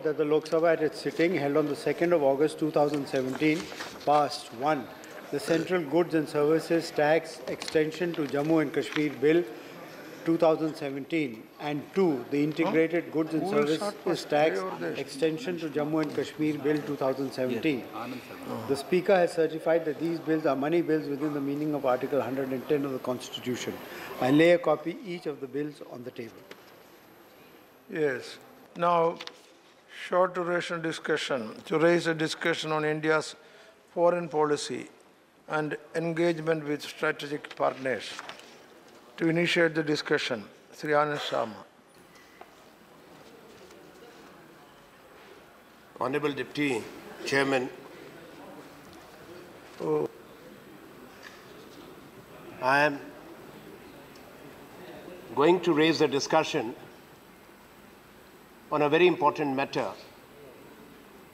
That the Lok Sabha at its sitting held on the 2nd of August 2017 passed 1. The Central Goods and Services Tax Extension to Jammu and Kashmir Bill 2017 and 2. The Integrated Goods and Services Tax Extension to Jammu and Kashmir Bill 2017. The Speaker has certified that these bills are money bills within the meaning of Article 110 of the Constitution. I lay a copy each of the bills on the table. Yes. Now, short duration discussion to raise a discussion on India's foreign policy and engagement with strategic partners. To initiate the discussion, Sri Anand Sharma. Honorable Deputy Chairman, I am going to raise a discussion on a very important matter,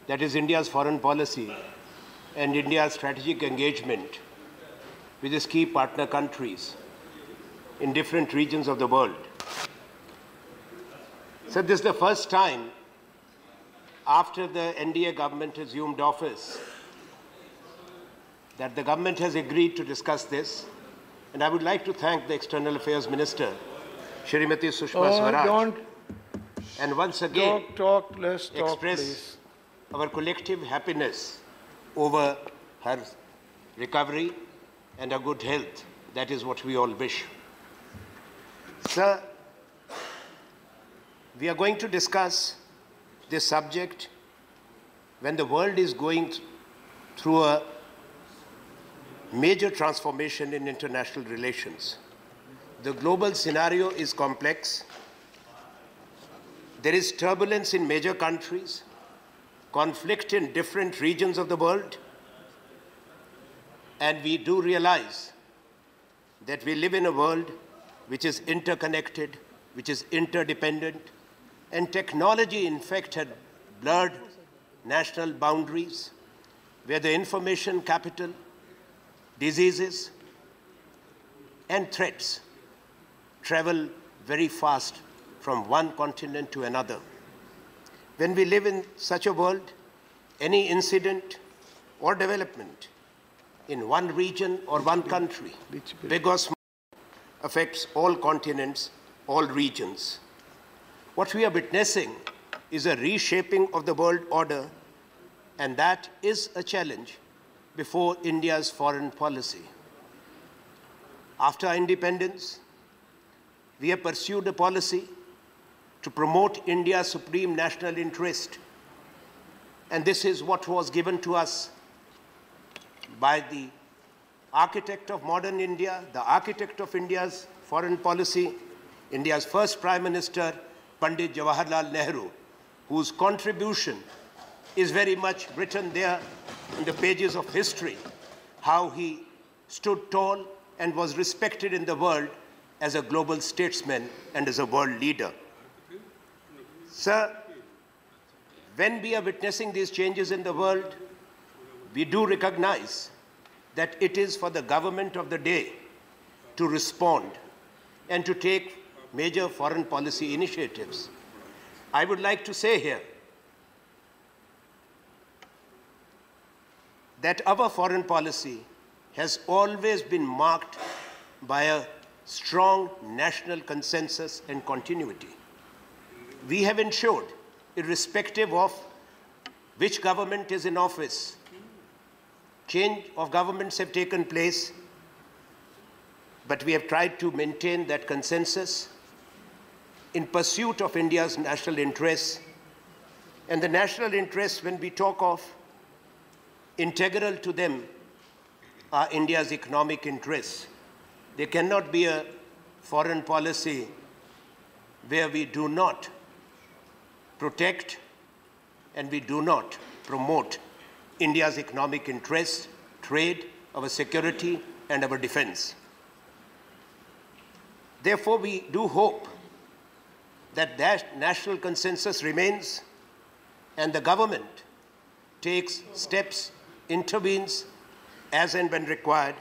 that is India's foreign policy and India's strategic engagement with its key partner countries in different regions of the world. So this is the first time after the NDA government assumed office that the government has agreed to discuss this, and I would like to thank the External Affairs Minister, Shrimati Sushma Swaraj, and once again express our collective happiness over her recovery and her good health. That is what we all wish. Sir, we are going to discuss this subject when the world is going through a major transformation in international relations. The global scenario is complex. There is turbulence in major countries, conflict in different regions of the world, and we do realize that we live in a world which is interconnected, which is interdependent, and technology, in fact, had blurred national boundaries, where the information capital, diseases, and threats travel very fast from one continent to another. When we live in such a world, any incident or development in one region or one country, big or small, affects all continents, all regions. What we are witnessing is a reshaping of the world order, and that is a challenge before India's foreign policy. After our independence, we have pursued a policy to promote India's supreme national interest. And this is what was given to us by the architect of modern India, the architect of India's foreign policy, India's first Prime Minister, Pandit Jawaharlal Nehru, whose contribution is very much written there in the pages of history, how he stood tall and was respected in the world as a global statesman and as a world leader. Sir, when we are witnessing these changes in the world, we do recognize that it is for the government of the day to respond and to take major foreign policy initiatives. I would like to say here that our foreign policy has always been marked by a strong national consensus and continuity. We have ensured, irrespective of which government is in office, change of governments have taken place, but we have tried to maintain that consensus in pursuit of India's national interests. And the national interests, when we talk of, integral to them are India's economic interests. There cannot be a foreign policy where we do not protect and we do not promote India's economic interests, trade, our security, and our defense. Therefore, we do hope that national consensus remains and the government takes steps, intervenes as and when required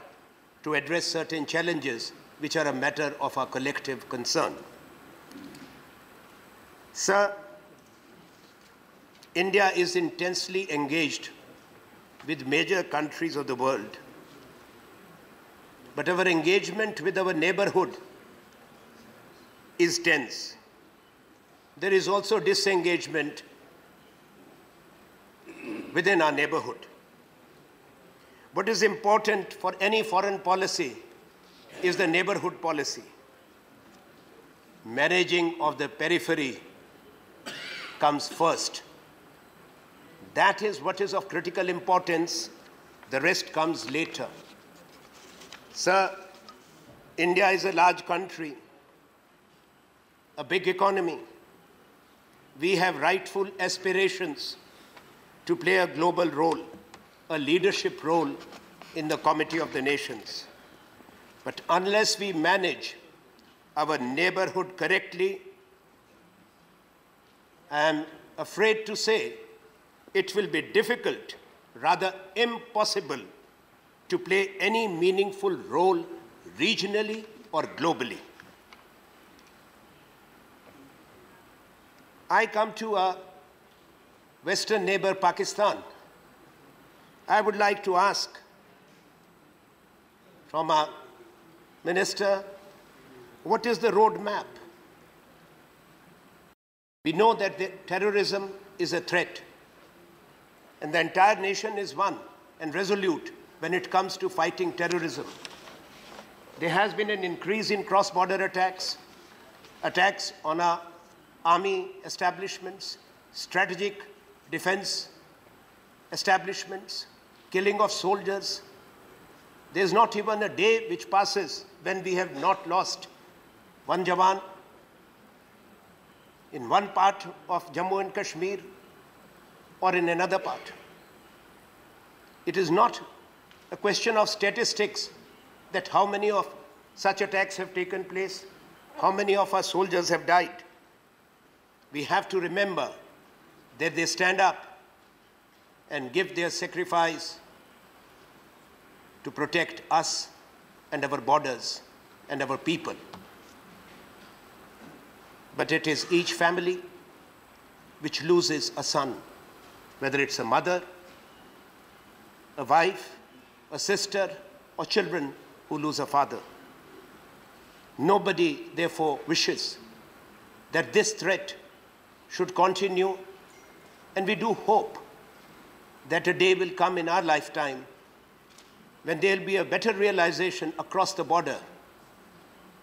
to address certain challenges which are a matter of our collective concern. Sir, India is intensely engaged with major countries of the world. But our engagement with our neighborhood is tense. There is also disengagement within our neighborhood. What is important for any foreign policy is the neighborhood policy. Managing of the periphery comes first. That is what is of critical importance. The rest comes later. Sir, India is a large country, a big economy. We have rightful aspirations to play a global role, a leadership role in the Committee of the Nations. But unless we manage our neighborhood correctly, I am afraid to say it will be difficult, rather impossible, to play any meaningful role regionally or globally. I come to a Western neighbor, Pakistan. I would like to ask from our minister, what is the roadmap? We know that terrorism is a threat, and the entire nation is one and resolute when it comes to fighting terrorism. There has been an increase in cross-border attacks, attacks on our army establishments, strategic defense establishments, killing of soldiers. There's not even a day which passes when we have not lost one Jawan in one part of Jammu and Kashmir or in another part. It is not a question of statistics that how many of such attacks have taken place, how many of our soldiers have died. We have to remember that they stand up and give their sacrifice to protect us and our borders and our people. But it is each family which loses a son, whether it's a mother, a wife, a sister, or children who lose a father. Nobody, therefore, wishes that this threat should continue, and we do hope that a day will come in our lifetime when there will be a better realization across the border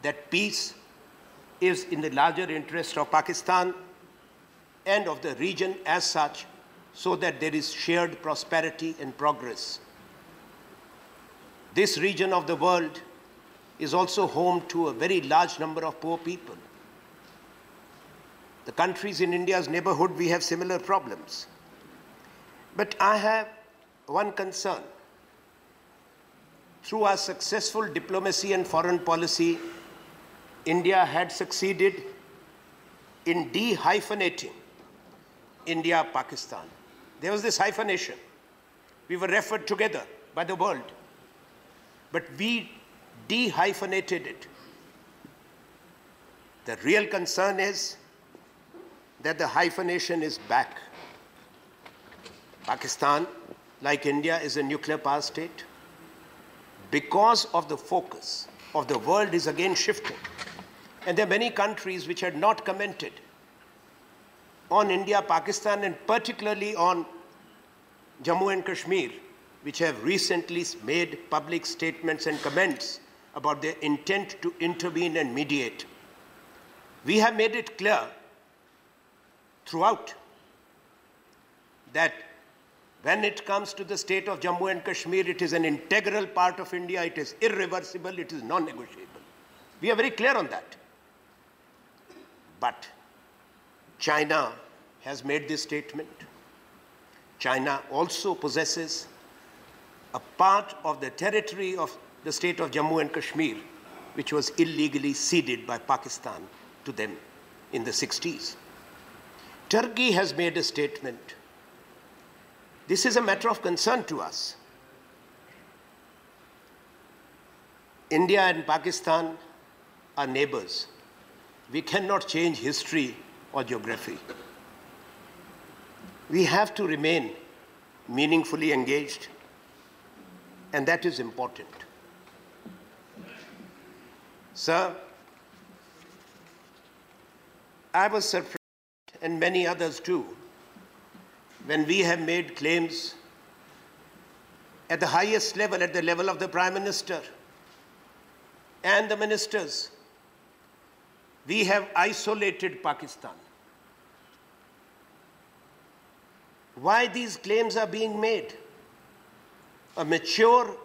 that peace is in the larger interest of Pakistan and of the region as such, so that there is shared prosperity and progress. This region of the world is also home to a very large number of poor people. The countries in India's neighborhood, we have similar problems. But I have one concern. Through our successful diplomacy and foreign policy, India had succeeded in de-hyphenating India-Pakistan. There was this hyphenation. We were referred together by the world, but we de-hyphenated it. The real concern is that the hyphenation is back. Pakistan, like India, is a nuclear power state. Because of the focus of the world is again shifting. And there are many countries which had not commented on India, Pakistan, and particularly on Jammu and Kashmir, which have recently made public statements and comments about their intent to intervene and mediate. We have made it clear throughout that when it comes to the state of Jammu and Kashmir, it is an integral part of India, it is irreversible, it is non-negotiable. We are very clear on that. But China has made this statement. China also possesses a part of the territory of the state of Jammu and Kashmir, which was illegally ceded by Pakistan to them in the 60s. Turkey has made a statement. This is a matter of concern to us. India and Pakistan are neighbors. We cannot change history or geography. We have to remain meaningfully engaged, and that is important. Sir, I was surprised, and many others too, when we have made claims at the highest level, at the level of the Prime Minister and the ministers. We have isolated Pakistan. Why these claims are being made? A mature,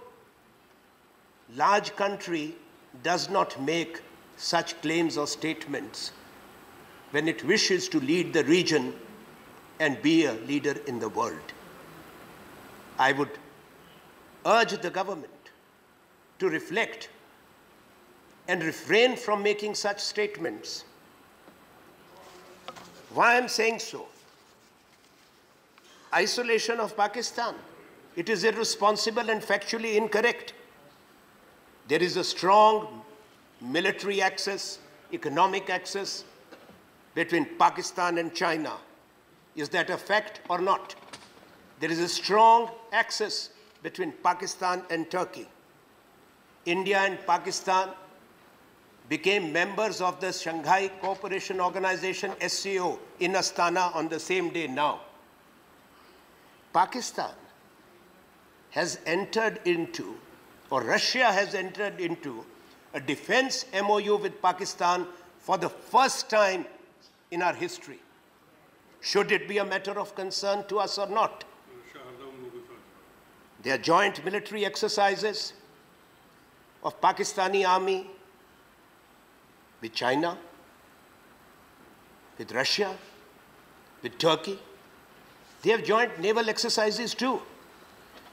large country does not make such claims or statements when it wishes to lead the region and be a leader in the world. I would urge the government to reflect and refrain from making such statements. Why I'm saying so? Isolation of Pakistan. It is irresponsible and factually incorrect. There is a strong military axis, economic axis between Pakistan and China. Is that a fact or not? There is a strong axis between Pakistan and Turkey. India and Pakistan became members of the Shanghai Cooperation Organization, SCO, in Astana on the same day now. Pakistan has entered into, or Russia has entered into, a defense MOU with Pakistan for the first time in our history. Should it be a matter of concern to us or not? There are joint military exercises of Pakistani army with China, with Russia, with Turkey. They have joint naval exercises too.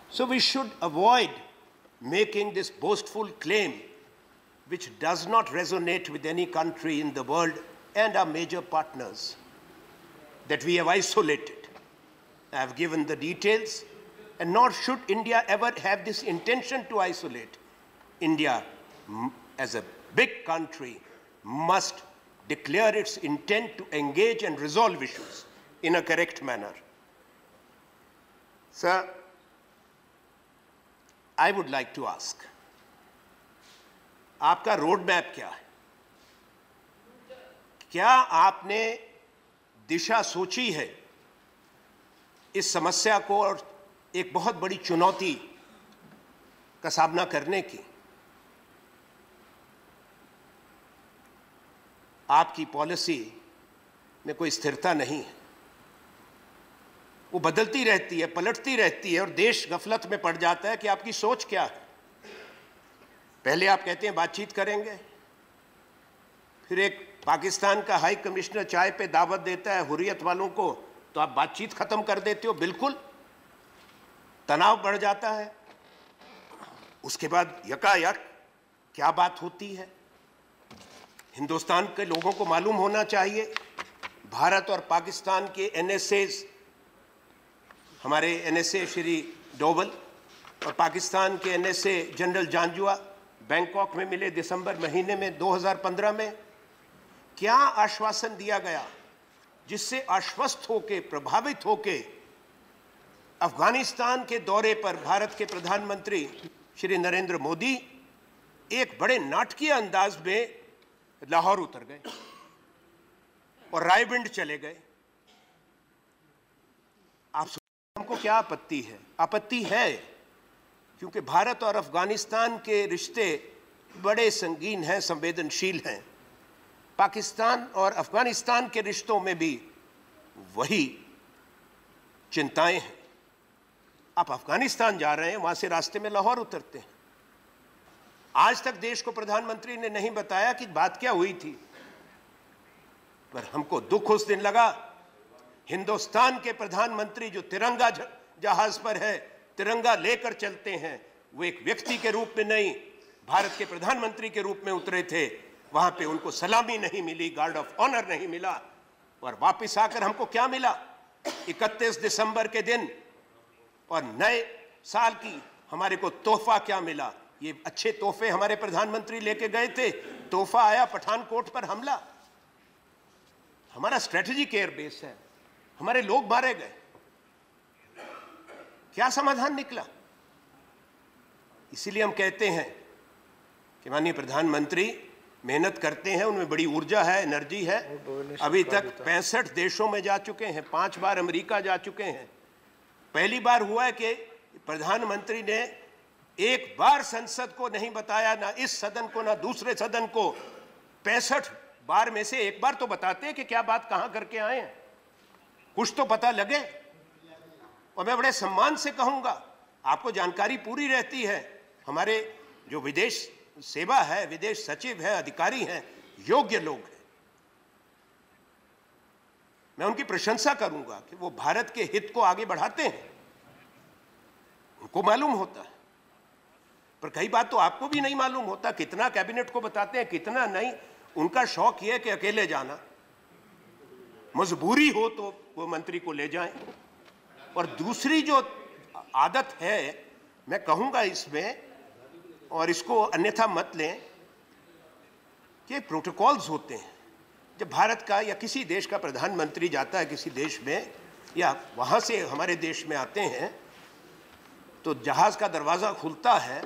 So we should avoid making this boastful claim which does not resonate with any country in the world and our major partners, that we have isolated. I have given the details, and nor should India ever have this intention to isolate. India, as a big country, must declare its intent to engage and resolve issues in a correct manner. Sir, I would like to ask, आपका road map क्या है? क्या आपने दिशा सोची है इस समस्या को और एक बहुत बड़ी चुनौती का सामना करने की? आपकी पॉलिसी में कोई स्थिरता नहीं है, वो बदलती रहती है, पलटती रहती है और देश गफलत में पड़ जाता है कि आपकी सोच क्या है। पहले आप कहते हैं बातचीत करेंगे, फिर एक पाकिस्तान का हाई कमिश्नर चाय पे दावत देता है हुर्रियत वालों को, तो आप बातचीत खत्म कर देते हो। बिल्कुल तनाव बढ़ जाता है। उसके बाद यकायक क्या बात होती है, हिंदुस्तान के लोगों को मालूम होना चाहिए। भारत और पाकिस्तान के NSAs, हमारे NSA श्री डोवल और पाकिस्तान के NSA जनरल जांजुआ बैंकॉक में मिले दिसंबर महीने में 2015 में। क्या आश्वासन दिया गया जिससे आश्वस्त होके, प्रभावित होके अफगानिस्तान के दौरे पर भारत के प्रधानमंत्री श्री नरेंद्र मोदी एक बड़े नाटकीय अंदाज में लाहौर उतर गए और रायविंड चले गए। आप हमको क्या आपत्ति है? आपत्ति है क्योंकि भारत और अफगानिस्तान के रिश्ते बड़े संगीन हैं, संवेदनशील हैं। पाकिस्तान और अफगानिस्तान के रिश्तों में भी वही चिंताएं हैं। आप अफगानिस्तान जा रहे हैं, वहां से रास्ते में लाहौर उतरते हैं। आज तक देश को प्रधानमंत्री ने नहीं बताया कि बात क्या हुई थी, पर हमको दुख उस दिन लगा। हिंदुस्तान के प्रधानमंत्री जो तिरंगा जहाज पर है, तिरंगा लेकर चलते हैं, वो एक व्यक्ति के रूप में नहीं, भारत के प्रधानमंत्री के रूप में उतरे थे। वहां पे उनको सलामी नहीं मिली, गार्ड ऑफ ऑनर नहीं मिला, और वापस आकर हमको क्या मिला 31 दिसंबर के दिन, और नए साल की हमारे को तोहफा क्या मिला? ये अच्छे तोहफे हमारे प्रधानमंत्री लेके गए थे, तोहफा आया पठानकोट पर हमला। हमारा स्ट्रेटेजिक एयर बेस है, हमारे लोग मारे गए, क्या समाधान निकला? इसीलिए हम कहते हैं कि माननीय प्रधानमंत्री मेहनत करते हैं, उनमें बड़ी ऊर्जा है, एनर्जी है। अभी तक 65 देशों में जा चुके हैं, 5 बार अमेरिका जा चुके हैं। पहली बार हुआ है कि प्रधानमंत्री ने एक बार संसद को नहीं बताया, ना इस सदन को ना दूसरे सदन को। 65 बार में से एक बार तो बताते हैं कि क्या बात कहां करके आए हैं, कुछ तो पता लगे। और मैं बड़े सम्मान से कहूंगा, आपको जानकारी पूरी रहती है, हमारे जो विदेश सेवा है, विदेश सचिव है, अधिकारी हैं, योग्य लोग हैं। मैं उनकी प्रशंसा करूंगा कि वो भारत के हित को आगे बढ़ाते हैं, उनको मालूम होता है। पर कई बात तो आपको भी नहीं मालूम होता, कितना कैबिनेट को बताते हैं, कितना नहीं। उनका शौक यह है कि अकेले जाना, मजबूरी हो तो वो मंत्री को ले जाएं। और दूसरी जो आदत है, मैं कहूंगा इसमें, और इसको अन्यथा मत लें, कि प्रोटोकॉल्स होते हैं। जब भारत का या किसी देश का प्रधानमंत्री जाता है किसी देश में, या वहाँ से हमारे देश में आते हैं, तो जहाज़ का दरवाज़ा खुलता है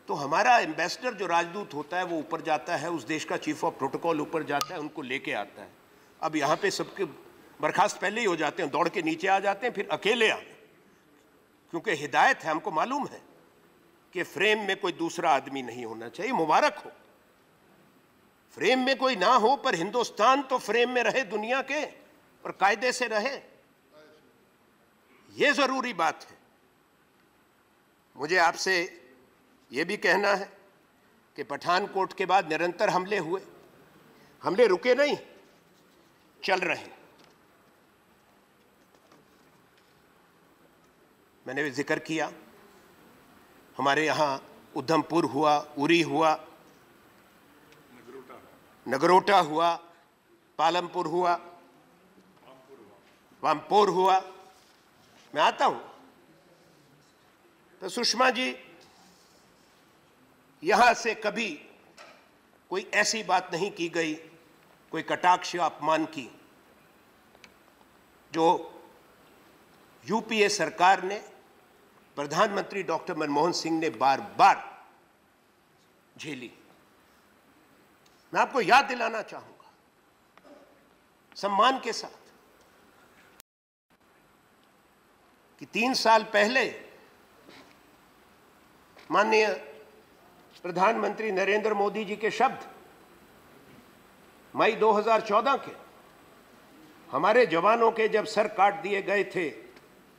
तो हमारा एम्बेसडर जो राजदूत होता है वो ऊपर जाता है, उस देश का चीफ ऑफ प्रोटोकॉल ऊपर जाता है, उनको लेके आता है। अब यहाँ पे सबके बर्खास्त पहले ही हो जाते हैं, दौड़ के नीचे आ जाते हैं, फिर अकेले आए, क्योंकि हिदायत है, हमको मालूम है कि फ्रेम में कोई दूसरा आदमी नहीं होना चाहिए। मुबारक हो, फ्रेम में कोई ना हो, पर हिंदुस्तान तो फ्रेम में रहे दुनिया के, और कायदे से रहे, यह जरूरी बात है। मुझे आपसे यह भी कहना है कि पठानकोट के बाद निरंतर हमले हुए, हमले रुके नहीं, चल रहे हैं। मैंने भी जिक्र किया, हमारे यहाँ उधमपुर हुआ, उरी हुआ, नगरोटा हुआ, पालमपुर हुआ, वामपुर हुआ। मैं आता हूं तो सुषमा जी, यहां से कभी कोई ऐसी बात नहीं की गई, कोई कटाक्ष या अपमान की, जो यूपीए सरकार ने, प्रधानमंत्री डॉक्टर मनमोहन सिंह ने बार बार झेली। मैं आपको याद दिलाना चाहूंगा सम्मान के साथ कि 3 साल पहले माननीय प्रधानमंत्री नरेंद्र मोदी जी के शब्द मई 2014 के, हमारे जवानों के जब सर काट दिए गए थे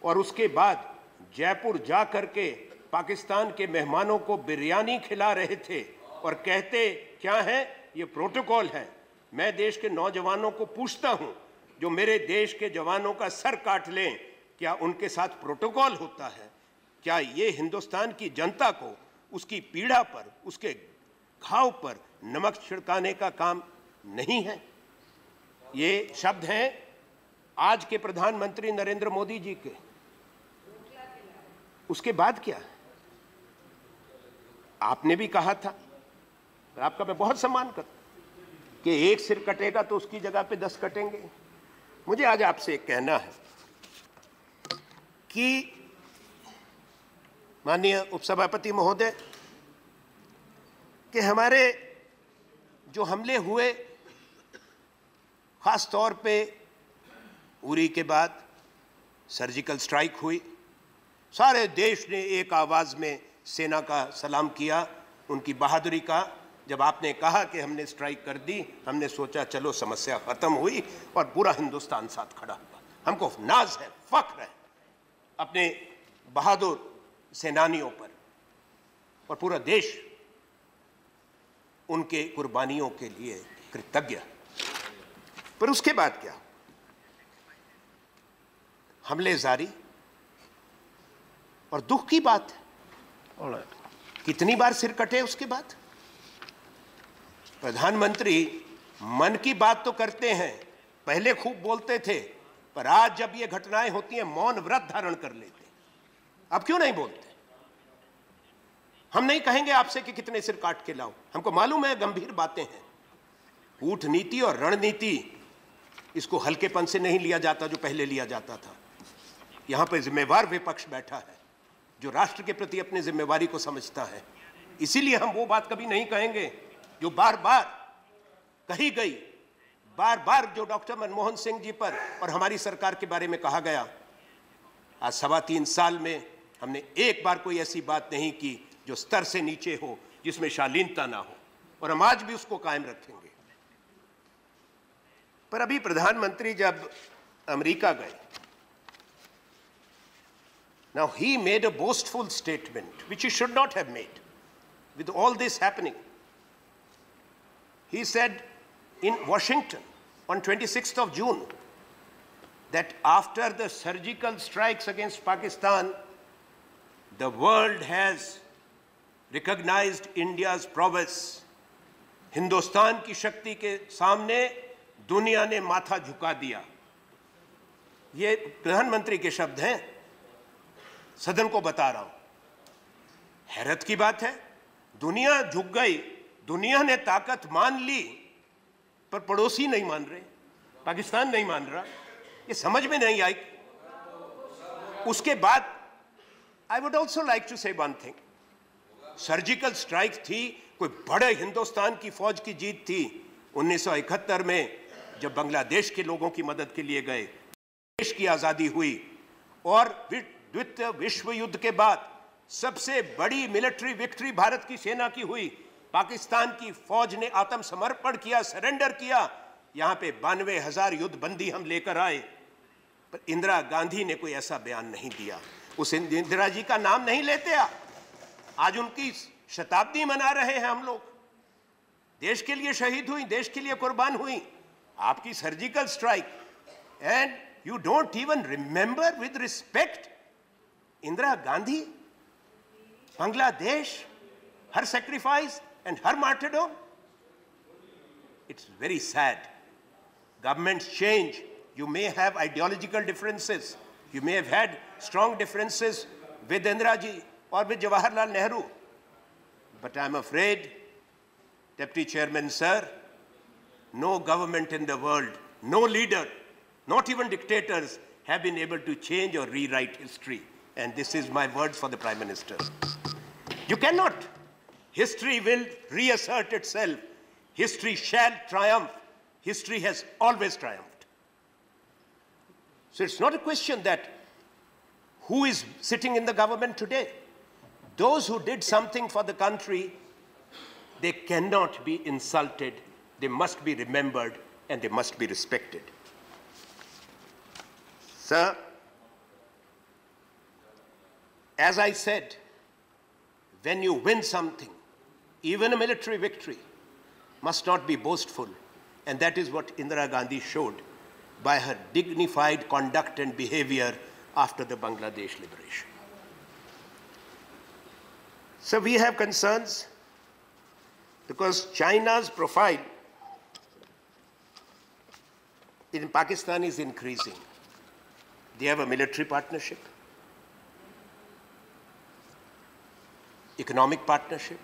और उसके बाद जयपुर जा करके पाकिस्तान के मेहमानों को बिरयानी खिला रहे थे और कहते क्या है, ये प्रोटोकॉल है। मैं देश के नौजवानों को पूछता हूं, जो मेरे देश के जवानों का सर काट लें, क्या उनके साथ प्रोटोकॉल होता है? क्या ये हिंदुस्तान की जनता को उसकी पीड़ा पर, उसके घाव पर नमक छिड़काने का काम नहीं है? ये शब्द हैं आज के प्रधानमंत्री नरेंद्र मोदी जी के। उसके बाद क्या, आपने भी कहा था, आपका मैं बहुत सम्मान करता हूं, कि एक सिर कटेगा तो उसकी जगह पे 10 कटेंगे। मुझे आज आपसे कहना है कि माननीय उपसभापति महोदय, कि हमारे जो हमले हुए, खास तौर पे उरी के बाद सर्जिकल स्ट्राइक हुई, सारे देश ने एक आवाज में सेना का सलाम किया, उनकी बहादुरी का। जब आपने कहा कि हमने स्ट्राइक कर दी, हमने सोचा चलो समस्या खत्म हुई, और पूरा हिंदुस्तान साथ खड़ा हुआ। हमको नाज है, फख्र है अपने बहादुर सेनानियों पर, और पूरा देश उनके कुर्बानियों के लिए कृतज्ञ। पर उसके बाद क्या, हमले जारी, और दुख की बात है कितनी बार सिर कटे उसके बाद। प्रधानमंत्री मन की बात तो करते हैं, पहले खूब बोलते थे, पर आज जब ये घटनाएं होती हैं मौन व्रत धारण कर लेते। अब क्यों नहीं बोलते? हम नहीं कहेंगे आपसे कि कितने सिर काट के लाओ, हमको मालूम है गंभीर बातें हैं। कूटनीति और रणनीति, इसको हल्केपन से नहीं लिया जाता जो पहले लिया जाता था। यहाँ पर जिम्मेवार विपक्ष बैठा है जो राष्ट्र के प्रति अपनी जिम्मेवारी को समझता है। इसीलिए हम वो बात कभी नहीं कहेंगे जो बार बार कही गई, बार बार जो डॉक्टर मनमोहन सिंह जी पर और हमारी सरकार के बारे में कहा गया। आज 3.25 साल में हमने एक बार कोई ऐसी बात नहीं की जो स्तर से नीचे हो, जिसमें शालीनता ना हो, और हम आज भी उसको कायम रखेंगे। पर अभी प्रधानमंत्री जब अमेरिका गए, now he made a boastful statement which he should not have made with all this happening. He said in Washington on 26th of June that after the surgical strikes against Pakistan, the world has recognized India's prowess. Hindustan की शक्ति के सामने दुनिया ने माथा झुका दिया। ये प्रधानमंत्री के शब्द हैं, सदन को बता रहा हूं। हैरत की बात है, दुनिया झुक गई, दुनिया ने ताकत मान ली, पर पड़ोसी नहीं मान रहे, पाकिस्तान नहीं मान रहा। ये समझ में नहीं आई। उसके बाद I would also like to say one thing, surgical strike थी, कोई बड़े हिंदुस्तान की फौज की जीत थी 1971 में, जब बांग्लादेश के लोगों की मदद के लिए गए, देश की आजादी हुई। और द्वितीय विश्व युद्ध के बाद सबसे बड़ी मिलिट्री विक्ट्री भारत की सेना की हुई। पाकिस्तान की फौज ने आत्मसमर्पण किया, सरेंडर किया। यहां पे 92,000 युद्धबंदी हम लेकर आए, पर इंदिरा गांधी ने कोई ऐसा बयान नहीं दिया। उस इंदिरा जी का नाम नहीं लेते आप। आज उनकी शताब्दी मना रहे हैं हम लोग। देश के लिए शहीद हुई, देश के लिए कुर्बान हुई। आपकी surgical strike, and you don't even remember with respect Indira Gandhi, Bangladesh, her sacrifice and her martyrdom. It's very sad. Governments change. You may have ideological differences. You may have had strong differences with Indira ji or with Jawaharlal Nehru. But I'm afraid, Deputy Chairman, sir, no government in the world, no leader, not even dictators have been able to change or rewrite history. And this is my words for the Prime Minister. You cannot. History will reassert itself. History shall triumph. History has always triumphed. So it's not a question that who is sitting in the government today. Those who did something for the country, they cannot be insulted. They must be remembered and they must be respected. Sir, as I said, when you win something, even a military victory, must not be boastful. And that is what Indira Gandhi showed by her dignified conduct and behavior after the Bangladesh liberation. So we have concerns because China's profile in Pakistan is increasing. They have a military partnership, economic partnership,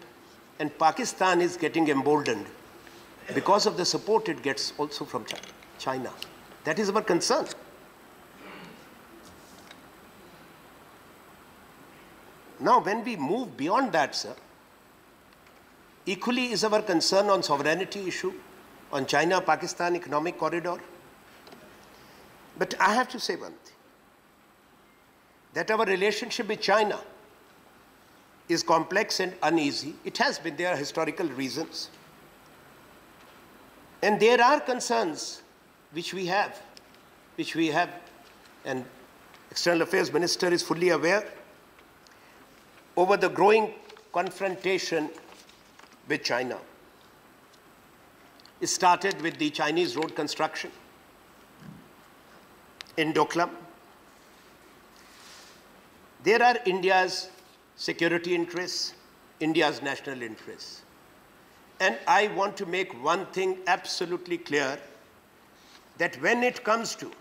and Pakistan is getting emboldened because of the support it gets also from China. That is our concern. Now, when we move beyond that, sir, equally is our concern on sovereignty issue, on China-Pakistan economic corridor. But I have to say one thing, that our relationship with China is complex and uneasy. It has been. There are historical reasons. And there are concerns which we have, and External Affairs Minister is fully aware, over the growing confrontation with China. It started with the Chinese road construction in Doklam. There are India's security interests, India's national interests. And I want to make one thing absolutely clear, that when it comes to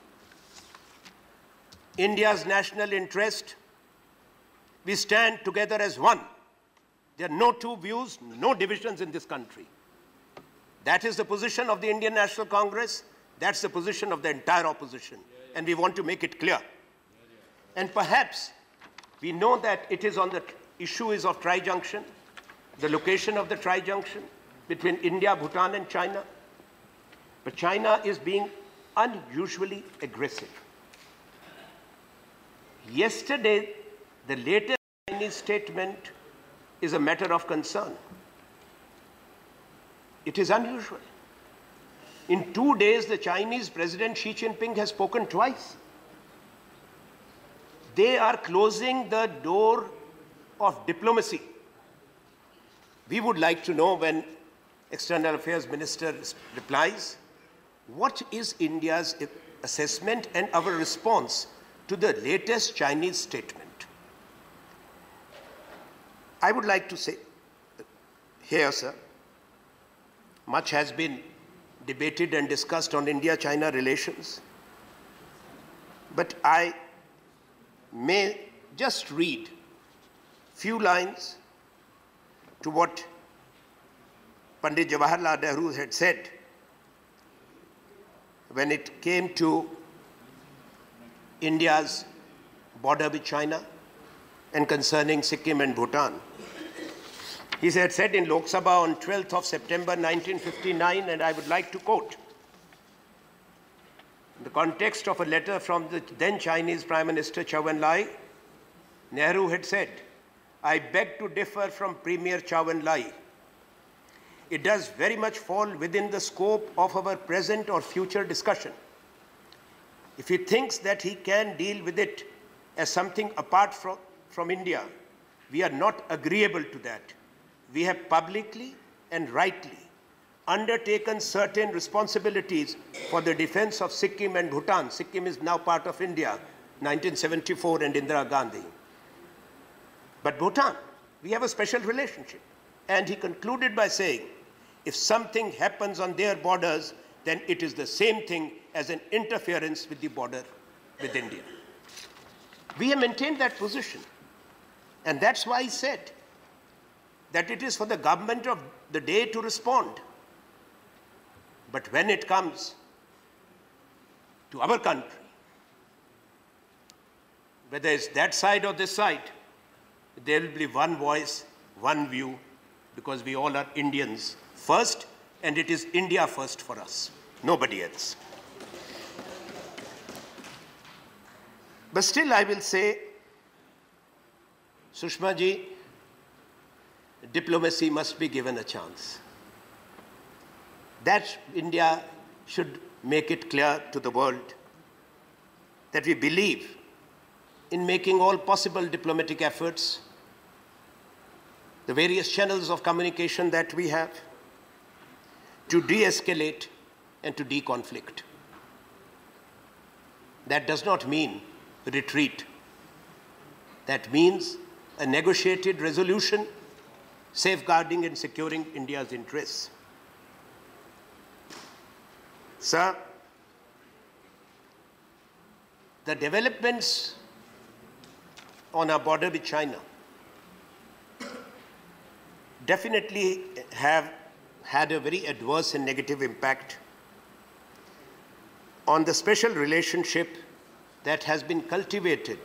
India's national interest, we stand together as one. There are no two views, no divisions in this country. That is the position of the Indian National Congress. That's the position of the entire opposition. And we want to make it clear. And perhaps we know that it is on the issue is of tri-junction, the location of the tri-junction between India, Bhutan, and China. But China is being unusually aggressive. Yesterday, the latest Chinese statement is a matter of concern. It is unusual. In 2 days, the Chinese President Xi Jinping has spoken twice. They are closing the door of diplomacy. We would like to know, when External Affairs Minister replies, what is India's assessment and our response to the latest Chinese statement? I would like to say here, sir, much has been debated and discussed on India-China relations, but I may just read few lines to what Pandit Jawaharlal Nehru had said when it came to India's border with China and concerning Sikkim and Bhutan. He had said in Lok Sabha on 12th of September 1959, and I would like to quote, in the context of a letter from the then Chinese Prime Minister Chou En-lai, Nehru had said, "I beg to differ from Premier Chou En-lai. It does very much fall within the scope of our present or future discussion. If he thinks that he can deal with it as something apart from India, we are not agreeable to that. We have publicly and rightly undertaken certain responsibilities for the defense of Sikkim and Bhutan." Sikkim is now part of India, 1974 and Indira Gandhi. But Bhutan, we have a special relationship. And he concluded by saying, if something happens on their borders, then it is the same thing as an interference with the border with India. We have maintained that position. And that's why he said that it is for the government of the day to respond. But when it comes to our country, whether it's that side or this side, there will be one voice, one view, because we all are Indians first, and it is India first for us, nobody else. But still, I will say, Sushma ji, diplomacy must be given a chance. That India should make it clear to the world that we believe in making all possible diplomatic efforts, the various channels of communication that we have, to de-escalate and to de-conflict. That does not mean retreat. That means a negotiated resolution safeguarding and securing India's interests. Sir, the developments on our border with China definitely have had a very adverse and negative impact on the special relationship that has been cultivated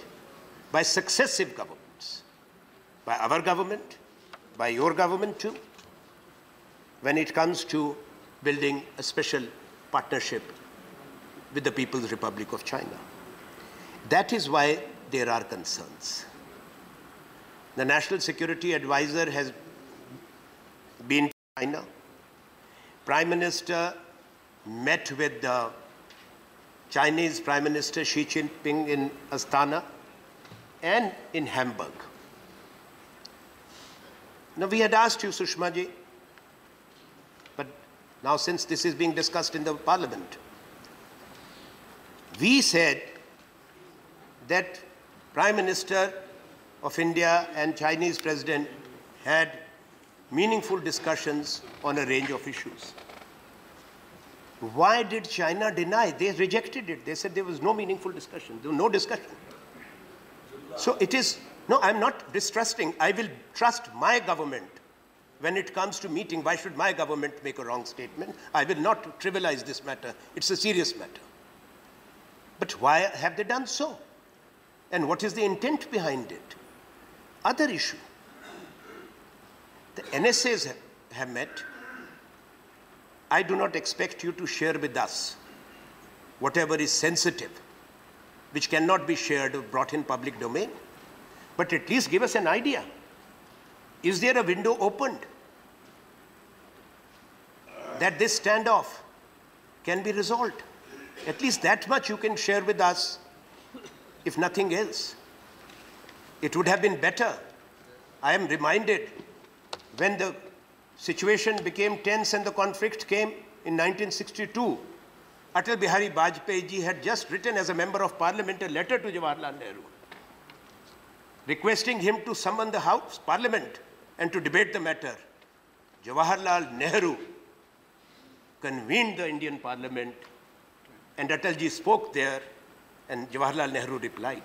by successive governments, by our government, by your government too, when it comes to building a special partnership with the People's Republic of China. That is why there are concerns. The National Security Advisor has been to China. Prime Minister met with the Chinese Prime Minister Xi Jinping in Astana and in Hamburg. Now, we had asked you, Sushma ji, but now since this is being discussed in the Parliament, we said that Prime Minister of India and Chinese President had meaningful discussions on a range of issues. Why did China deny? They rejected it. They said there was no meaningful discussion. There was no discussion. So it is, no, I'm not distrusting. I will trust my government when it comes to meeting. Why should my government make a wrong statement? I will not trivialize this matter. It's a serious matter. But why have they done so? and what is the intent behind it. Other issue. The NSAs have met. I do not expect you to share with us whatever is sensitive, which cannot be shared or brought in public domain. But at least give us an idea. Is there a window opened that this standoff can be resolved? At least that much you can share with us, if nothing else. It would have been better. I am reminded when the situation became tense and the conflict came in 1962, Atal Bihari Vajpayee ji had just written as a member of parliament a letter to Jawaharlal Nehru, requesting him to summon the House, Parliament, and to debate the matter. Jawaharlal Nehru convened the Indian Parliament, and Atalji spoke there, and Jawaharlal Nehru replied.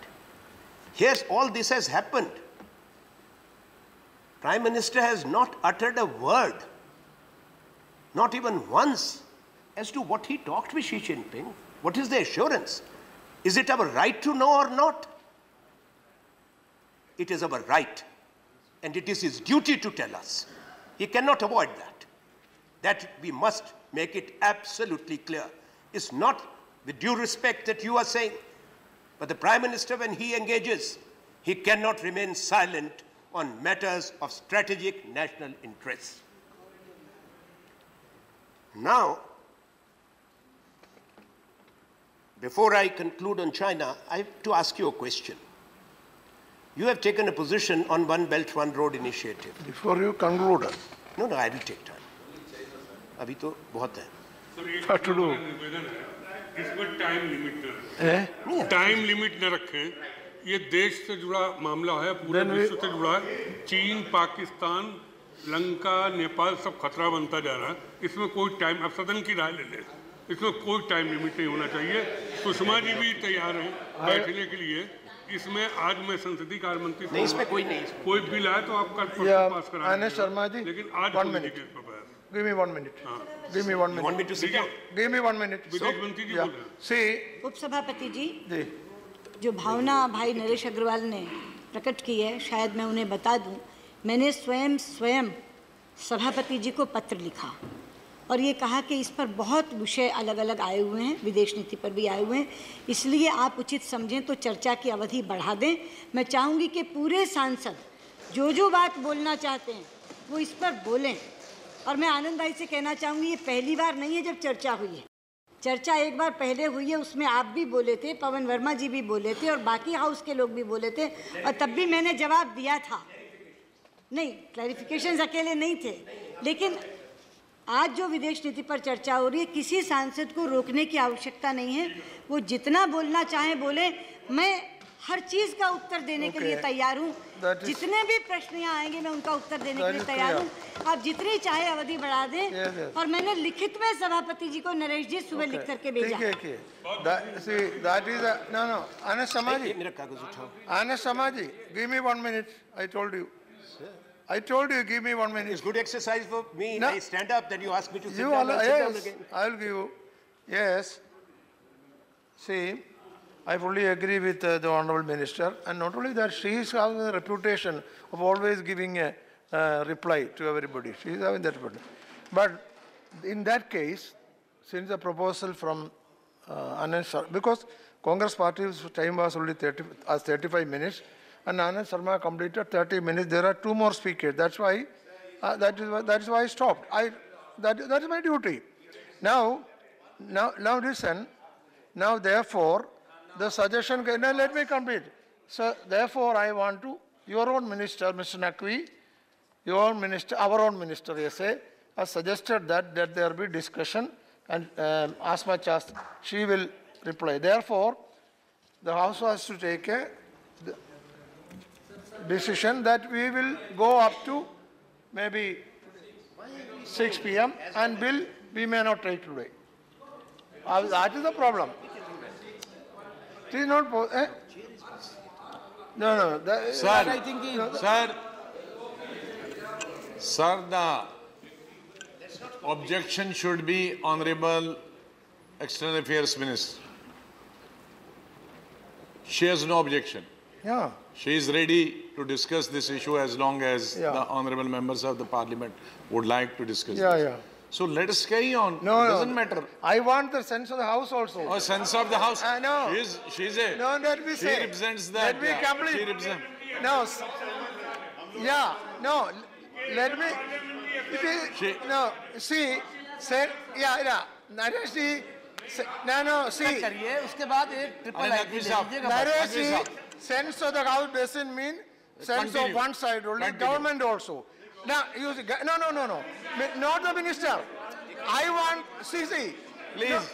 Yes, all this has happened. Prime Minister has not uttered a word, not even once, as to what he talked with Xi Jinping. What is the assurance? Is it our right to know or not? It is our right, and it is his duty to tell us. He cannot avoid that. That we must make it absolutely clear. It's not with due respect that you are saying, but the Prime Minister, when he engages, he cannot remain silent on matters of strategic national interest. Now, before I conclude on China, I have to ask you a question. You have taken a position on One Belt, One Road initiative. Before you conclude, No, I will take time. अभी तो बहुत है. what to do? इसमें time limit time limit न रखें. ये देश से जुड़ा मामला है, पूरे विश्व से जुड़ा है. चीन, पाकिस्तान, लंका, नेपाल सब खतरा बनता जा रहा है. इसमें कोई टाइम, अब सदन की राय ले लें, इसमें कोई टाइम लिमिट नहीं होना चाहिए. सुषमा जी भी तैयार हैं बैठने के लिए. इसमें आज मैं संसदीय कार्य मंत्री नहीं, इसमें कोई नहीं. कोई बिल आए तो आप कल पास करा. Anesh Sharma ji, लेकिन आज 1 minute. Give me 1 minute. Give me 1 minute. You want me to sit down? Give me 1 minute. विदेश मंत्री जी बोल रहे हैं. See, उपसभापति जी, जी, जो भावना भाई नरेश अग्रवाल ने प्रकट की है, शायद मैं उन्हें बता दूं, मैंने स्वयं सभापति जी को पत्र लिखा और ये कहा कि इस पर बहुत विषय अलग अलग आए हुए हैं, विदेश नीति पर भी आए हुए हैं, इसलिए आप उचित समझें तो चर्चा की अवधि बढ़ा दें. मैं चाहूँगी कि पूरे सांसद जो बात बोलना चाहते हैं वो इस पर बोलें. और मैं आनंद भाई से कहना चाहूँगी, ये पहली बार नहीं है जब चर्चा हुई है. चर्चा एक बार पहले हुई है, उसमें आप भी बोले थे, पवन वर्मा जी भी बोले थे और बाकी हाउस के लोग भी बोले थे, और तब भी मैंने जवाब दिया था. नहीं, क्लैरिफिकेशंस अकेले नहीं थे, लेकिन आज जो विदेश नीति पर चर्चा हो रही है, किसी सांसद को रोकने की आवश्यकता नहीं है. वो जितना बोलना चाहें बोले. मैं हर चीज़ का उत्तर देने के लिए तैयार हूँ. जितने भी प्रश्न यहाँ आएंगे मैं उनका उत्तर देने के लिए तैयार हूँ. आप जितनी चाहे अवधि बढ़ा दें. और मैंने लिखित में सभापति जी को नरेश जी सुबह लिख करके भेजा. that is a, no, Anesh Sharma ji. मेरा कागज उठाओ. Anesh Sharma ji, give me 1 minute. I told you. I told you, give me 1 minute. It's good exercise for me. No. I stand up, then you ask me to sit You down. I'll sit down yes, again. I will give you. Yes. See, I fully agree with the Honorable Minister, and not only that, she is having a reputation of always giving a reply to everybody. She is having that reputation. But in that case, since the proposal from Anand Sharma, because Congress party's time was only 35 minutes, and Anand Sharma completed 30 minutes, there are 2 more speakers. That's why, that is why I stopped. That is my duty. Now listen. Now, therefore, the suggestion, now let me complete. So, therefore, I want to, your own minister, Mr. Naqvi, your own minister, our own minister, SA, has suggested that there be discussion, and as much as she will reply. Therefore, the House has to take a decision that we will go up to maybe 6 p.m. and bill we may not take today. That is the problem. It is not No. Sir, the objection should be Honorable External Affairs Minister. She has no objection. Yeah. She is ready to discuss this issue as long as Yeah. the honorable members of the parliament would like to discuss Yeah, this. yeah. So let us carry on. No, it no. doesn't matter. I want the sense of the house also. A sense of the house. I know. She's a. No, let me she say. represents that. Let me complete. She represents. No. Yeah. No. Let me. No. See. Say. Yeah. Naresh ji. No. See. करिए उसके बाद एक triple अरे IT Naqvi ले साहब, लीजिएगा Naresh बस। ji. Sense of the house doesn't mean sense Continue. of one side only. Continue. Government also. Now, you see, no. Not the minister. I want. See. Please.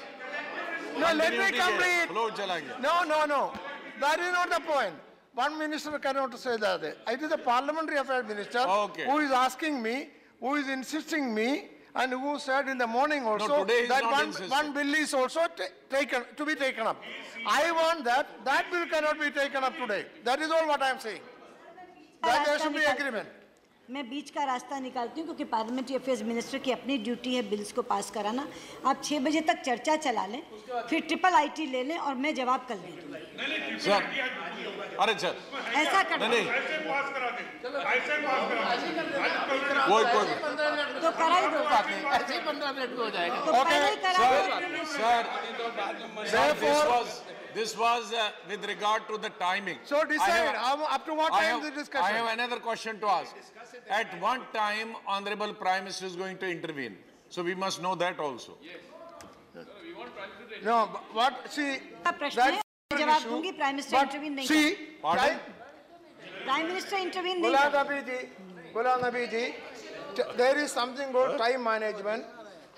No, let me Continuity है, complete. flow चला गया. No. That is not the point. One minister cannot say that. It is the parliamentary affairs minister Okay. who is asking me, who is insisting me, and who said in the morning also today he is that not one insisting. bill is also to be taken up. I want that bill cannot be taken up today. That is all what I am saying. That there should be agreement. मैं बीच का रास्ता निकालती हूँ क्योंकि parliamentary affairs minister की अपनी duty है bills को पास कराना। आप 6 बजे तक चर्चा चला लें, फिर ट्रिपल आईटी ले लें और मैं जवाब कल दे दूँगी। सर. अरे सर. ऐसा कर नहीं. कोई. तो करा ही दो। ऐसे ही 15 मिनट में हो जाएगा। तो पहले ही करा दो। Sir, this was with regard to the timing. So decide up to what time the discussion. I have another question to ask. At what time Honorable Prime Minister is going to intervene? So we must know that also. No, what see. प्रश्न that है, is जवाब issue, दूंगी, prime minister but intervene नहीं see, Pardon? Prime minister intervene नहीं Ghulam Nabi ji, there is something called time management.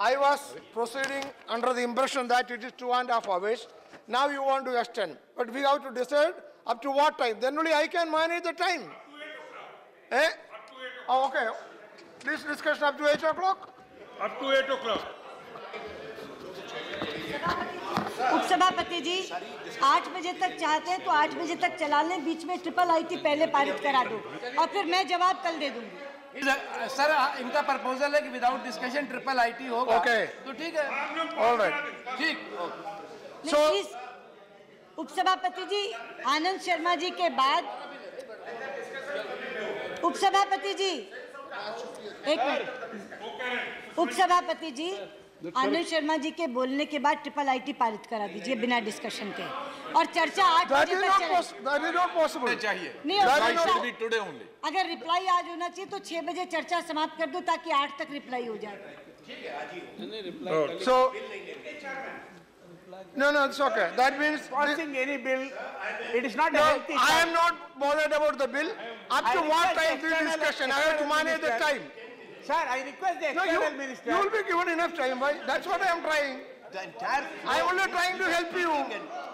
I was proceeding under the impression that it is 2.5 hours. Now you want to extend, but we have to decide up to what time. Then only I can manage the time. Eh? Oh, okay. Please discuss up to 8 o'clock. Up to 8 o'clock. उपसभापति जी 8 बजे तक चाहते हैं तो 8 बजे तक चला लें, बीच में ट्रिपल आईटी पहले पारित करा दो और फिर मैं जवाब कल दे दूंगी। सर इनका प्रपोजल है कि विदाउट डिस्कशन ट्रिपल आईटी होगा। Okay. तो ठीक है। All right. ठीक। So, प्लीज उपसभापति जी आनंद शर्मा जी के बाद उपसभापति जी एक मिनट उपसभापति जी आनंद शर्मा जी के बोलने के बाद ट्रिपल आईटी पारित करा दीजिए बिना डिस्कशन के और चर्चा 8 That बजे is तक not चले। possible. That is not possible. चाहिए. नहीं हो That is It सकता। should be today only. अगर रिप्लाई आज होना चाहिए तो 6 बजे चर्चा समाप्त कर दो ताकि 8 तक रिप्लाई हो जाए। So, no, it's okay. That means Passing any bill, it is not a no, healthy. I am not bothered about the bill. Up to I what request time this external- discussion? I have to manage the Minister. time. Sir, I request the No, external you minister. will be given enough time. Why? That's what I am trying. The entire I am only trying to help you.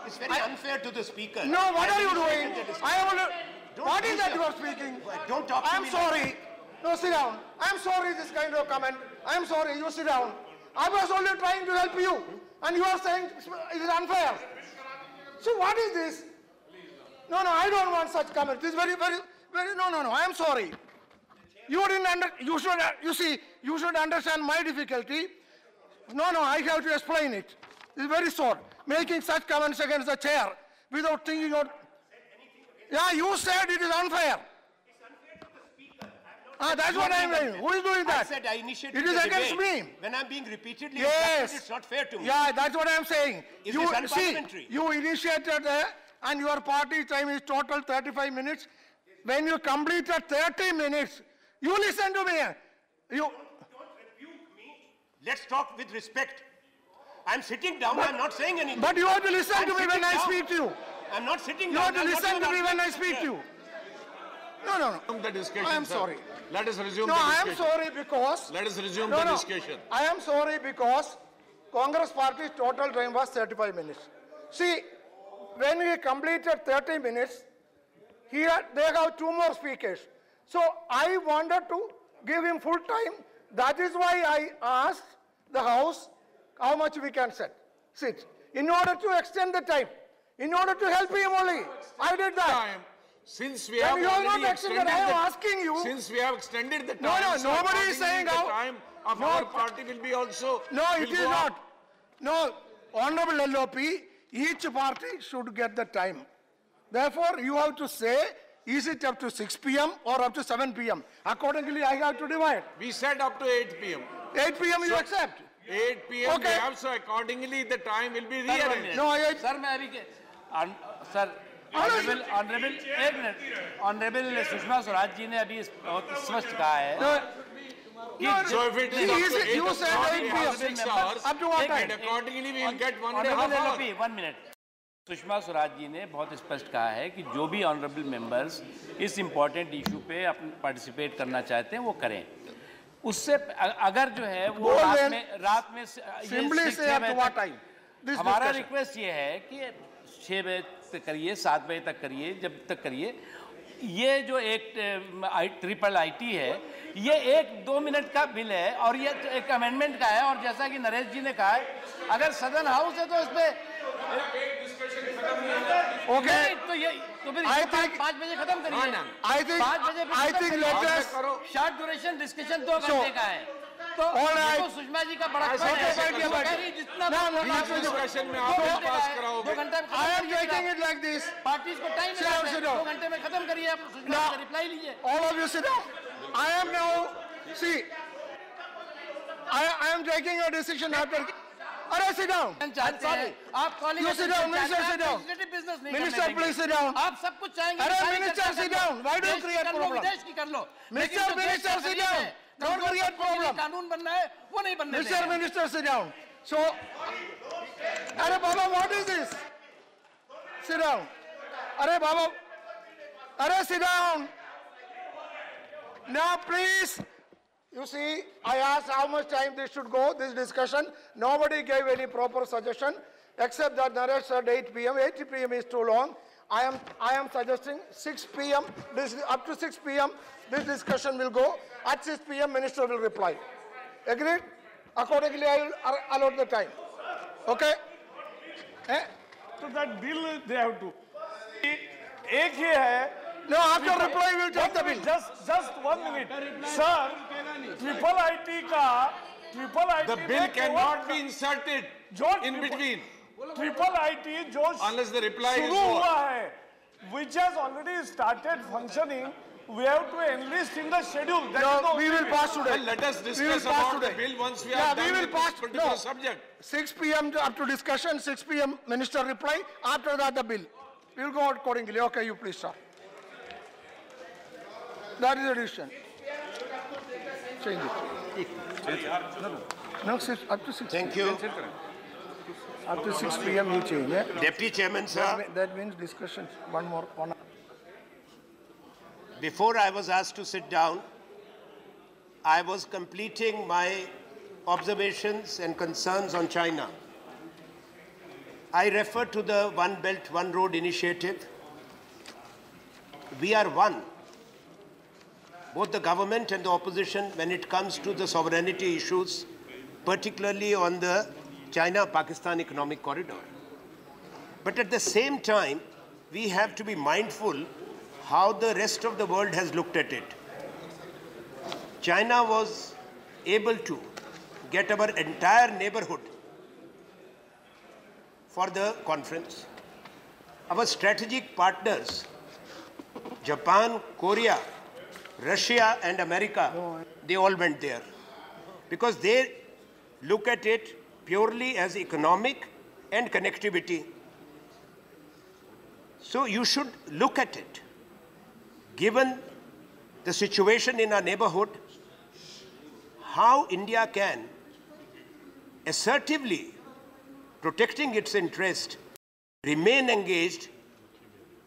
It's very unfair to the speaker. No, what are you doing? initiated the I am only. Don't What is use that your- you are speaking? Don't talk to I am me sorry. No, sit down. I am sorry. This kind of comment. I am sorry. You sit down. I was only trying to help you, and you are saying it is unfair. So what is this? No, I don't want such comment. This is very. No. I am sorry. You didn't you should understand my difficulty. No, I have to explain it. It's very short. Making such comments against the chair without thinking of. Yeah, you said it is unfair. That's what I am saying. Who is doing I that? said I initiated It is the against debate. me. When I'm being repeatedly Yes. interrupted, it's not fair to me. Yeah, that's what I am saying. Is You this unparliamentary? you initiated and your party time is total 35 minutes. When you completed 30 minutes, you listen to me. Let's talk with respect. I'm sitting down. I'm not saying anything. But you have to listen I'm to me when sitting I down. speak to you. I'm not sitting You down. have to I'm not listen even to me when I arguing speak to here. you. No. Resume the discussion, I am sir. sorry. Let us resume No, the I am discussion. sorry because. Let us resume No, the no. discussion. I am sorry because Congress party's total time was 35 minutes. See, when we completed 30 minutes, here they have 2 more speakers. So I wanted to give him full time. That is why I asked the House how much we can sit. In order to extend the time. In order to help him only. I did that. Time. Since we And have you have already not extended, extended I am the- asking you. Since we have extended the No, time, so nobody accordingly is saying the how. time of No, our party will be also. No, it will is go up. not. No, Honorable LOP, each party should get the time. Therefore, you have to say, is it up to 6 p.m. or up to 7 p.m.? Accordingly, I have to divide. We said up to 8 p.m. 8 p.m. you accept? 8 p.m. Okay. we have, so accordingly the time will be rearranged. No, sir मैं अभी sir honourable एक minute honourable Sushma Swaraj ji ने अभी बहुत स्पष्ट कहा है So if it is up to 8 you said 8 p.m. 6 hours, Up to what time? and accordingly we will get 1.5 hours. 1 minute Sushma Swaraj ji ने बहुत स्पष्ट कहा है कि जो भी ऑनरेबल मेंबर्स इस इम्पोर्टेंट इशू पे पार्टिसिपेट करना चाहते हैं वो करें उससे अगर जो है वो रात में Simply say up to what time? This हमारा discussion. रिक्वेस्ट ये है कि 6 बजे तक करिए 7 बजे तक करिए जब तक करिए ये जो एक ट्रिपल आईटी है ये 1-2 मिनट का बिल है और ये एक अमेंडमेंट का है और जैसा कि नरेश जी ने कहा है अगर सदन हाउस है तो इस पे Okay. तो ये तो फिर I think 5 बजे खत्म करिए I think let us short duration discussion 2 घंटे का है तो right. सुषमा जी का बड़ा जितना discussion में आप पास कराओगे 2 घंटे में I am taking it like this. Parties को time Sit down, sit down. 2 घंटे में खत्म करिए आप सुषमा जी का रिप्लाई लीजिए All of you sit down. I am now, see, I am taking a decision after. Arey, sit down. चाहते हैं आप college You sit down, Minister, sit down. Business नहीं Minister, please sit down. आप सब कुछ चाहेंगे अरे, सारी Minister, चर्चा sit कर लो। down. Why do you देश की create कर लो, problem? विदेश की कर लो Minister, लेकिन जो देश Minister, का sit गरीब down. है, Don't कंट्रोल create करने के लिए problem. कानून बनना है वो नहीं बनने Mr. देंगे Minister, sit down. So, Arey, Baba, what is this? Sit down. Arey, Baba. Arey, sit down. Now, please. You see, I asked how much time this should go, this discussion. Nobody gave any proper suggestion, except that Naresh said 8 p.m. 8 p.m. is too long. I am suggesting 6 p.m. Up to 6 p.m. this discussion will go. At 6 p.m. Minister will reply. Agreed? Accordingly, I will allot the time. Okay? So that bill they have to. एक ये है. No, after reply we will take the bill. Just 1 minute, sir. Triple IT का The bill cannot be inserted in between triple IT जो unless the reply is शुरू over. हुआ है, which has already started functioning, we have to enlist in the schedule. That is No, the we will only pass today. Well, let us We will discuss pass about the today. bill once we Yeah, are we done will with pass. this particular No. subject. 6 p.m. up to discussion, 6 p.m. Minister reply, after that the bill. We will go out accordingly. Okay, you please start. That is the decision. Change it. No, up to 6. Thank you. Up to 6 p.m. you change, yeah? Deputy Chairman, sir. That means discussion, one more. Before I was asked to sit down, I was completing my observations and concerns on China. I refer to the One Belt, One Road initiative. We are one, both the government and the opposition, when it comes to the sovereignty issues, particularly on the China-Pakistan economic corridor. But at the same time, we have to be mindful how the rest of the world has looked at it. China was able to get our entire neighborhood for the conference. Our strategic partners, Japan, Korea, Russia and America, they all went there because they look at it purely as economic and connectivity. So you should look at it. Given the situation in our neighborhood, how India can assertively protecting its interest, remain engaged,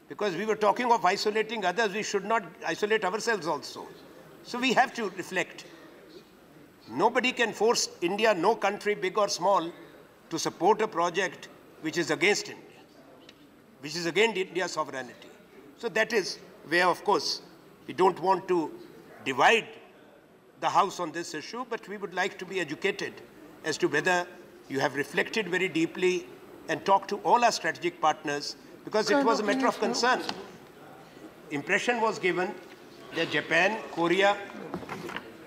because we were talking of isolating others, we should not isolate ourselves also. So we have to reflect. Nobody can force India, no country, big or small, to support a project which is against India, which is against India's sovereignty. So that is where, of course, we don't want to divide the House on this issue, but we would like to be educated as to whether you have reflected very deeply and talked to all our strategic partners, because it was a matter of concern. Impression was given that Japan, Korea,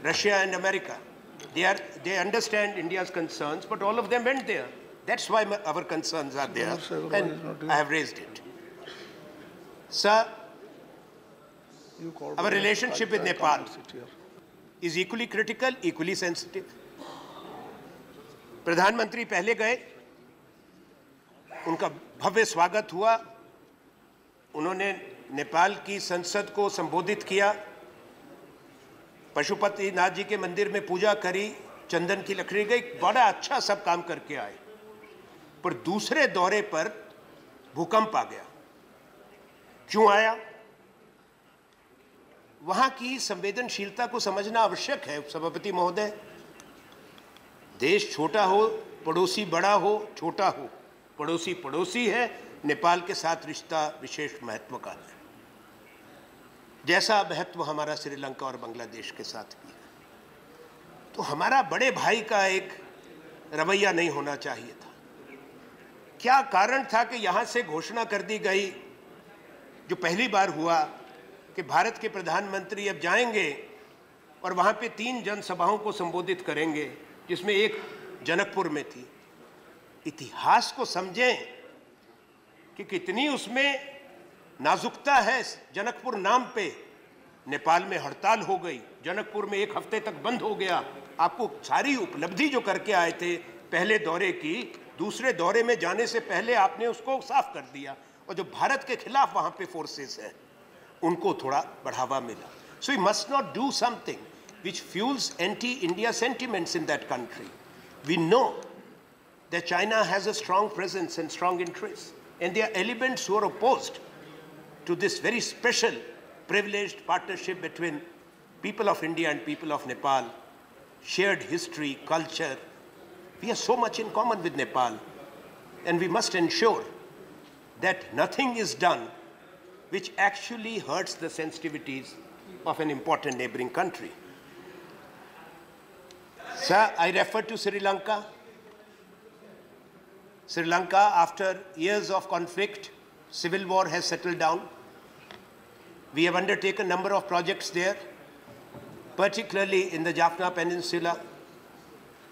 Russia and America, they understand India's concerns, but all of them went there. That's why our concerns are there, and I have raised it. Sir, our relationship with Nepal is equally critical, equally sensitive. प्रधानमंत्री पहले गए, उनका भव्य स्वागत हुआ, उन्होंने नेपाल की संसद को संबोधित किया, पशुपतिनाथ जी के मंदिर में पूजा करी, चंदन की लकड़ी गई, बड़ा अच्छा सब काम करके आए। पर दूसरे दौरे पर भूकंप आ गया। क्यों आया? वहां की संवेदनशीलता को समझना आवश्यक है सभापति महोदय। देश छोटा हो, पड़ोसी बड़ा हो, छोटा हो, पड़ोसी पड़ोसी है। नेपाल के साथ रिश्ता विशेष महत्व का है, जैसा महत्व हमारा श्रीलंका और बांग्लादेश के साथ भी है। तो हमारा बड़े भाई का एक रवैया नहीं होना चाहिए था। क्या कारण था कि यहां से घोषणा कर दी गई, जो पहली बार हुआ, कि भारत के प्रधानमंत्री अब जाएंगे और वहां पे 3 जनसभाओं को संबोधित करेंगे, जिसमें एक जनकपुर में थी। इतिहास को समझें कि कितनी उसमें नाजुकता है। जनकपुर नाम पे नेपाल में हड़ताल हो गई, जनकपुर में 1 हफ्ते तक बंद हो गया। आपको सारी उपलब्धि जो करके आए थे पहले दौरे की, दूसरे दौरे में जाने से पहले आपने उसको साफ कर दिया। और जो भारत के खिलाफ वहां पे फोर्सेस हैं, उनको थोड़ा बढ़ावा मिला। So we must not do something which fuels anti-India sentiments in that country. We know that China has a strong presence and strong interests, and there are elements who are opposed to this very special, privileged partnership between people of India and people of Nepal. Shared history, culture. We have so much in common with Nepal, and we must ensure that nothing is done which actually hurts the sensitivities of an important neighboring country. Sir, I refer to Sri Lanka. Sri Lanka, after years of conflict, civil war has settled down. We have undertaken a number of projects there, particularly in the Jaffna Peninsula,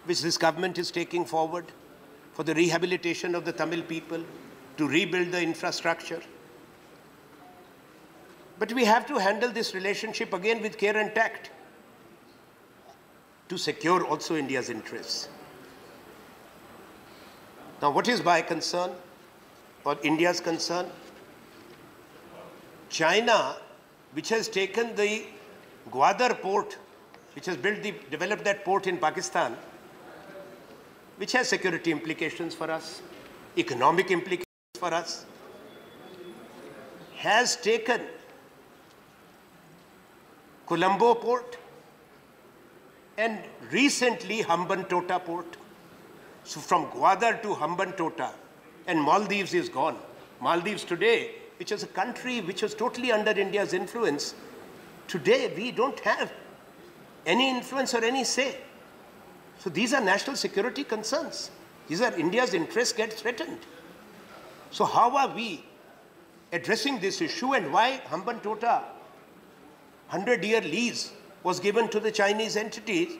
which this government is taking forward for the rehabilitation of the Tamil people, to rebuild the infrastructure. But we have to handle this relationship again with care and tact to secure also India's interests. Now, what is my concern or India's concern? China, which has taken the Gwadar port, which has developed that port in Pakistan, which has security implications for us, economic implications for us, has taken Colombo port and recently Hambantota port. So from Gwadar to Hambantota, and Maldives is gone. Maldives today, which is a country which was totally under India's influence, today we don't have any influence or any say. So these are national security concerns. These are India's interests get threatened. So how are we addressing this issue, and why Hambantota 100-year lease was given to the Chinese entities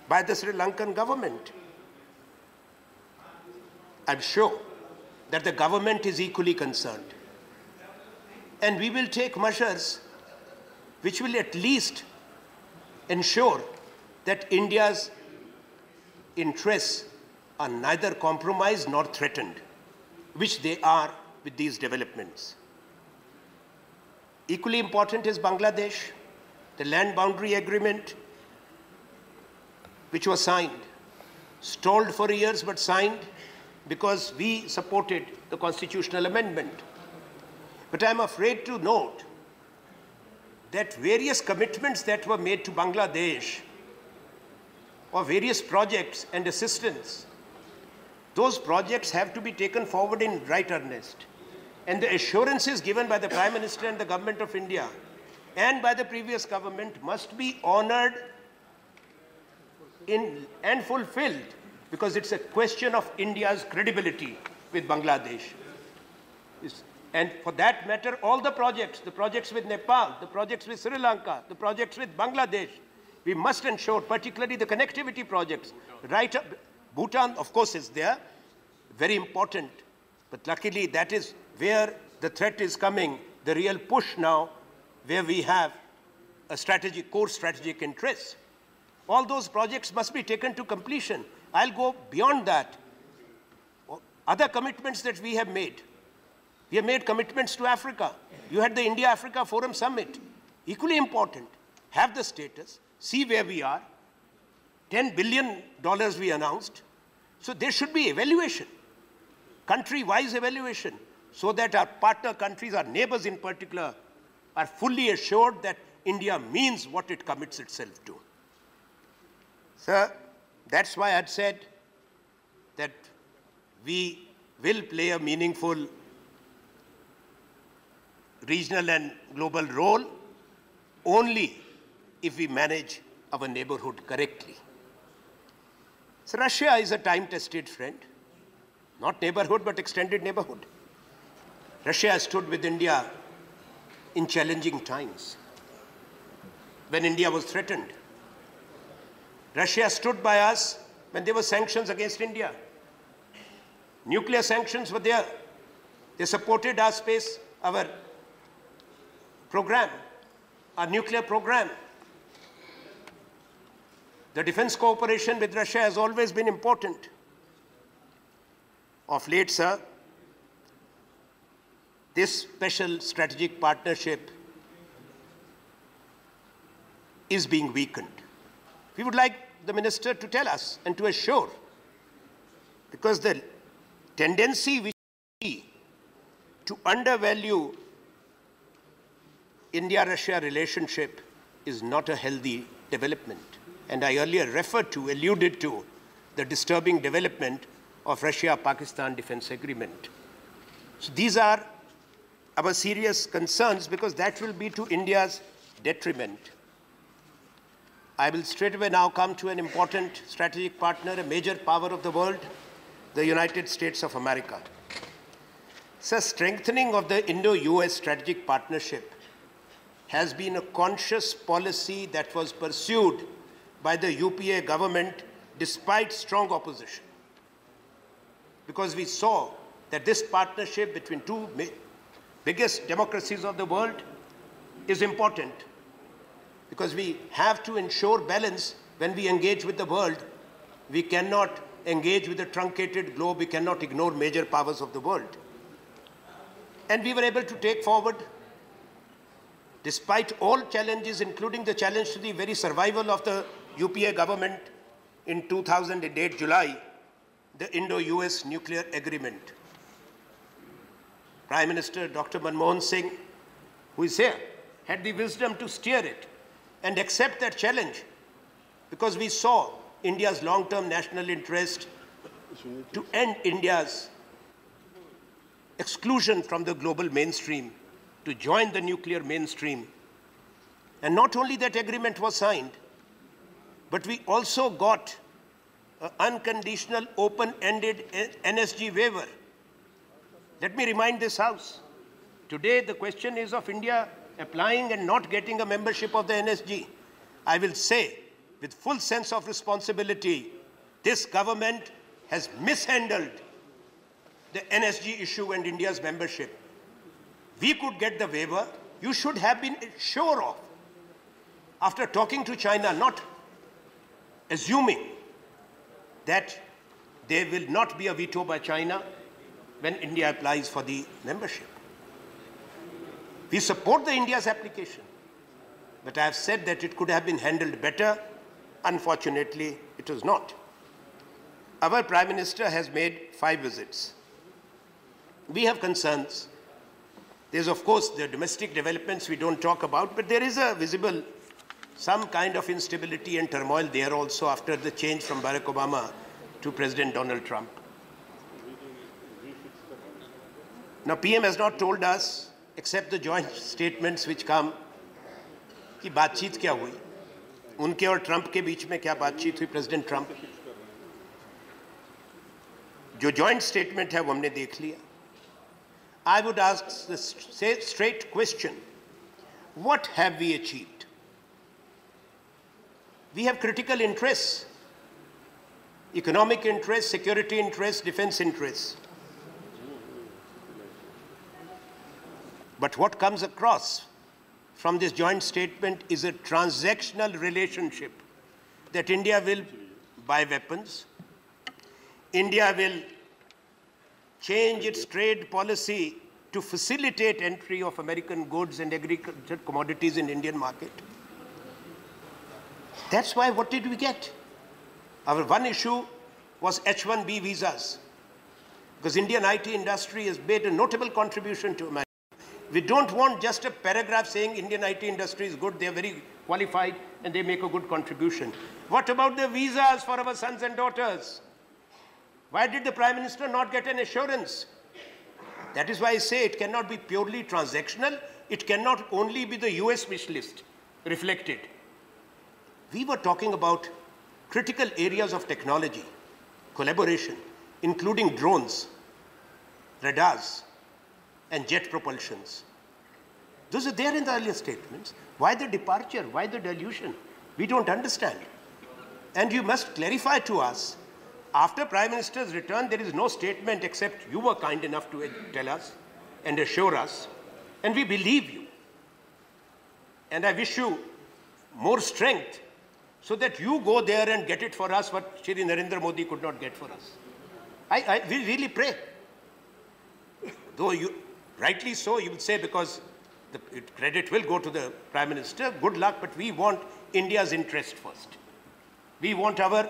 by the Sri Lankan government? I'm sure that the government is equally concerned. And we will take measures which will at least ensure that India's interests are neither compromised nor threatened, which they are with these developments. Equally important is Bangladesh. The land boundary agreement, which was signed, stalled for years but signed because we supported the constitutional amendment. But I'm afraid to note that various commitments that were made to Bangladesh, or various projects and assistance, those projects have to be taken forward in right earnest. And the assurances given by the Prime Minister and the Government of India and by the previous government must be honored and fulfilled, because it's a question of India's credibility with Bangladesh. And for that matter, all the projects with Nepal, the projects with Sri Lanka, the projects with Bangladesh, we must ensure, particularly the connectivity projects, right up. Bhutan, of course, is there, very important, but luckily that is where the threat is coming the real push now where we have a strategic, core strategic interest. All those projects must be taken to completion. I'll go beyond that. Other commitments that we have made. We have made commitments to Africa. You had the India-Africa Forum Summit. Equally important. Have the status. See where we are. $10 billion we announced. So there should be evaluation. Country-wise evaluation. So that our partner countries, our neighbors in particular, are fully assured that India means what it commits itself to. Sir, that's why I'd said that we will play a meaningful regional and global role only if we manage our neighborhood correctly. So Russia is a time-tested friend, not neighborhood, but extended neighborhood. Russia has stood with India in challenging times. When India was threatened, Russia stood by us when there were sanctions against India. Nuclear sanctions were there. They supported our space, our program, our nuclear program. The defense cooperation with Russia has always been important. Of late, sir, this special strategic partnership is being weakened. We would like the minister to tell us and to assure, because the tendency we see to undervalue India-Russia relationship is not a healthy development. And I earlier alluded to the disturbing development of Russia-Pakistan defense agreement. So these are our serious concerns because that will be to India's detriment. I will straightaway now come to an important strategic partner, a major power of the world, the United States of America. So strengthening of the Indo-US strategic partnership has been a conscious policy that was pursued by the UPA government despite strong opposition. Because we saw that this partnership between two biggest democracies of the world is important. Because we have to ensure balance when we engage with the world. We cannot engage with a truncated globe. We cannot ignore major powers of the world. And we were able to take forward, despite all challenges, including the challenge to the very survival of the UPA government in 2008 July, the Indo-US nuclear agreement. Prime Minister Dr. Manmohan Singh, who is here, had the wisdom to steer it and accept that challenge because we saw India's long-term national interest to end India's exclusion from the global mainstream, to join the nuclear mainstream. And not only that agreement was signed, but we also got an unconditional, open-ended NSG waiver. Let me remind this House, today the question is of India applying and not getting a membership of the NSG. I will say, with full sense of responsibility, this government has mishandled the NSG issue and India's membership. We could get the waiver. You should have been sure of, after talking to China, not assuming that there will not be a veto by China when India applies for the membership. We support the India's application, but I have said that it could have been handled better. Unfortunately, it was not. Our Prime Minister has made 5 visits. We have concerns. There's, of course, the domestic developments we don't talk about, but there is a visible, some kind of instability and turmoil there also after the change from Barack Obama to President Donald Trump. Now, PM has not told us, except the joint statements which come, कि बातचीत क्या हुई, उनके और Trump के बीच में क्या बातचीत हुई, प्रेसिडेंट ट्रंप. जो joint statement है वो हमने देख लिया. I would ask the straight question, what have we achieved? We have critical interests, economic interests, security interests, defense interests. But what comes across from this joint statement is a transactional relationship that India will buy weapons, India will change its trade policy to facilitate entry of American goods and agricultural commodities in Indian market. That's why, what did we get? Our one issue was H-1B visas, because Indian IT industry has made a notable contribution to America. We don't want just a paragraph saying Indian IT industry is good, they are very qualified and they make a good contribution. What about the visas for our sons and daughters? Why did the Prime Minister not get an assurance? That is why I say it cannot be purely transactional. It cannot only be the US wish list reflected. We were talking about critical areas of technology, collaboration, including drones, radars, and jet propulsions. Those are there in the earlier statements. Why the departure? Why the dilution? We don't understand. And you must clarify to us, after Prime Minister's return, there is no statement except you were kind enough to tell us and assure us, and we believe you. And I wish you more strength so that you go there and get it for us what Shri Narendra Modi could not get for us. We really pray. Though you, rightly so, you would say, because the credit will go to the Prime Minister, good luck, but we want India's interest first. We want our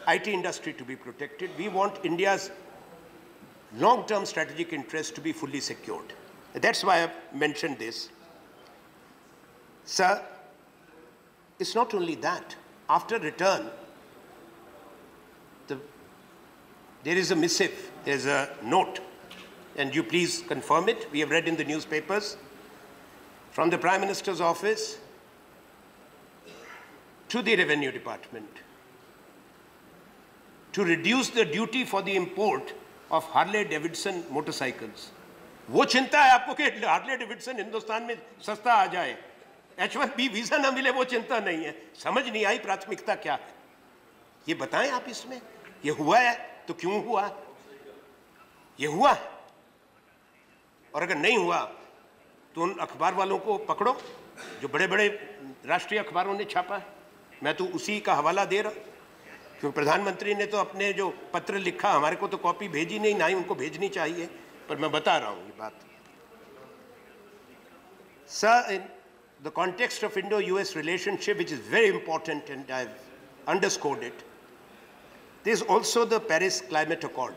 IT industry to be protected. We want India's long-term strategic interest to be fully secured. That's why I've mentioned this. Sir, it's not only that. After return, there is a missive, there's a note, and you please confirm it. We have read in the newspapers, from the Prime Minister's office to the Revenue Department, to reduce the duty for the import of Harley-Davidson motorcycles. वो चिंता है आपको कि Harley-Davidson Hindustan में सस्ता आ जाए, H-1B visa ना मिले, वो चिंता नहीं है. समझ नहीं आई प्राथमिकता क्या है. ये बताएं आप इसमें. ये हुआ है तो क्यों हुआ? ये हुआ है. और अगर नहीं हुआ तो उन अखबार वालों को पकड़ो जो बड़े-बड़े राष्ट्रीय अखबारों ने छापा है. मैं तो उसी का हवाला दे रहा हूं. क्योंकि प्रधानमंत्री ने तो अपने जो पत्र लिखा, हमारे को तो कॉपी भेजी नहीं, ना ही उनको भेजनी चाहिए, पर मैं बता रहा हूं ये बात. Sir, in the context of Indo-US relationship, which is very important and I've underscored it, there's also the Paris Climate Accord.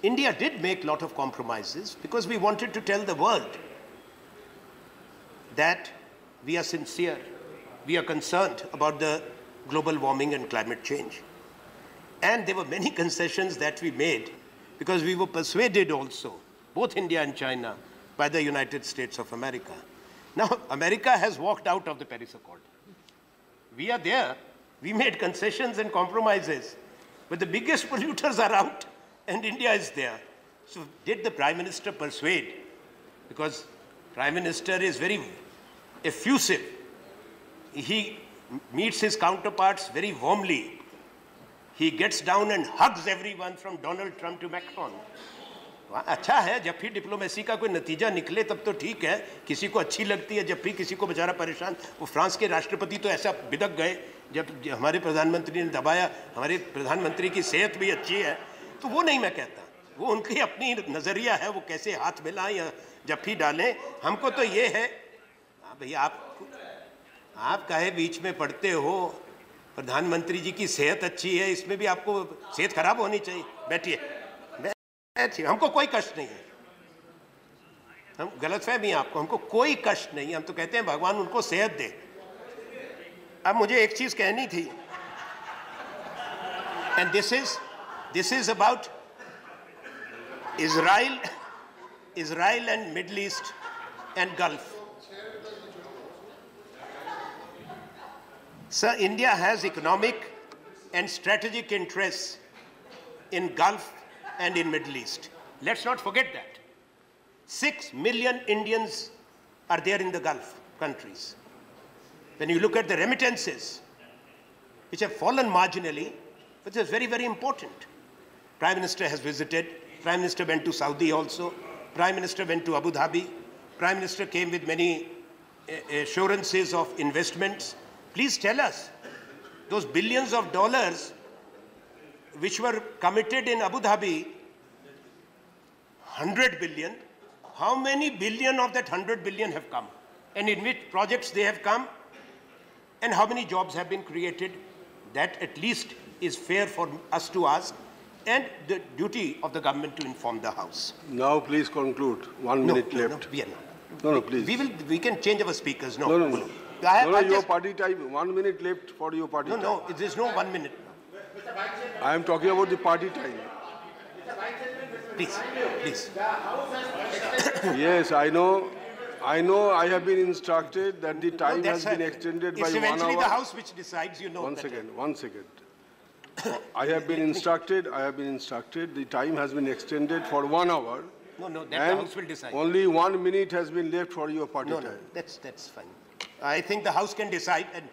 India did make a lot of compromises because we wanted to tell the world that we are sincere, we are concerned about the global warming and climate change. And there were many concessions that we made because we were persuaded also, both India and China, by the United States of America. Now, America has walked out of the Paris Accord. We are there. We made concessions and compromises, but the biggest polluters are out and India is there. So did the Prime Minister persuade? Because Prime Minister is very effusive. He meets his counterparts very warmly. He gets down and hugs everyone from Donald Trump to Macron. अच्छा है, जब भी diplomacy का कोई नतीजा निकले तब तो ठीक है, किसी को अच्छी लगती है, जब भी किसी को बेचारा परेशान. वो फ्रांस के राष्ट्रपति तो ऐसा बिदक गए जब हमारे प्रधानमंत्री ने दबाया. हमारे प्रधानमंत्री की सेहत भी अच्छी है, तो वो नहीं मैं कहता, वो उनकी अपनी नज़रिया है, वो कैसे हाथ मिलाएं या जब भी डालें. हमको तो ये है, भैया आप काहे बीच में पढ़ते हो, प्रधानमंत्री जी की सेहत अच्छी है, इसमें भी आपको सेहत खराब होनी चाहिए. बैठिए, हमको कोई कष्ट नहीं है. हम गलतफहमी है आपको, हमको कोई कष्ट नहीं है. हम तो कहते हैं भगवान उनको सेहत दे. अब मुझे एक चीज कहनी थी, and this is about Israel and Middle East and Gulf. Sir, India has economic and strategic interests in Gulf and in Middle East. Let's not forget that. 6 million Indians are there in the Gulf countries. When you look at the remittances, which have fallen marginally, but it's very, very important. Prime Minister has visited. Prime Minister went to Saudi also. Prime Minister went to Abu Dhabi. Prime Minister came with many assurances of investments. Please tell us, those billions of dollars which were committed in Abu Dhabi, 100 billion, how many billion of that 100 billion have come? And in which projects they have come? And how many jobs have been created? That at least is fair for us to ask, and the duty of the government to inform the House. Now please conclude. 1 minute left. No, we are not. No, please. We can change our speakers. No. Your party time. 1 minute left for your party time. No, there's no 1 minute. I am talking about the party time. Please. Yes, I know. I have been instructed that the time has been extended by 1 hour. It's eventually the House which decides, you know. One second. I have been instructed, the time has been extended for 1 hour. No, that the House will decide. Only 1 minute has been left for your party time. No, that's fine. I think the House can decide, and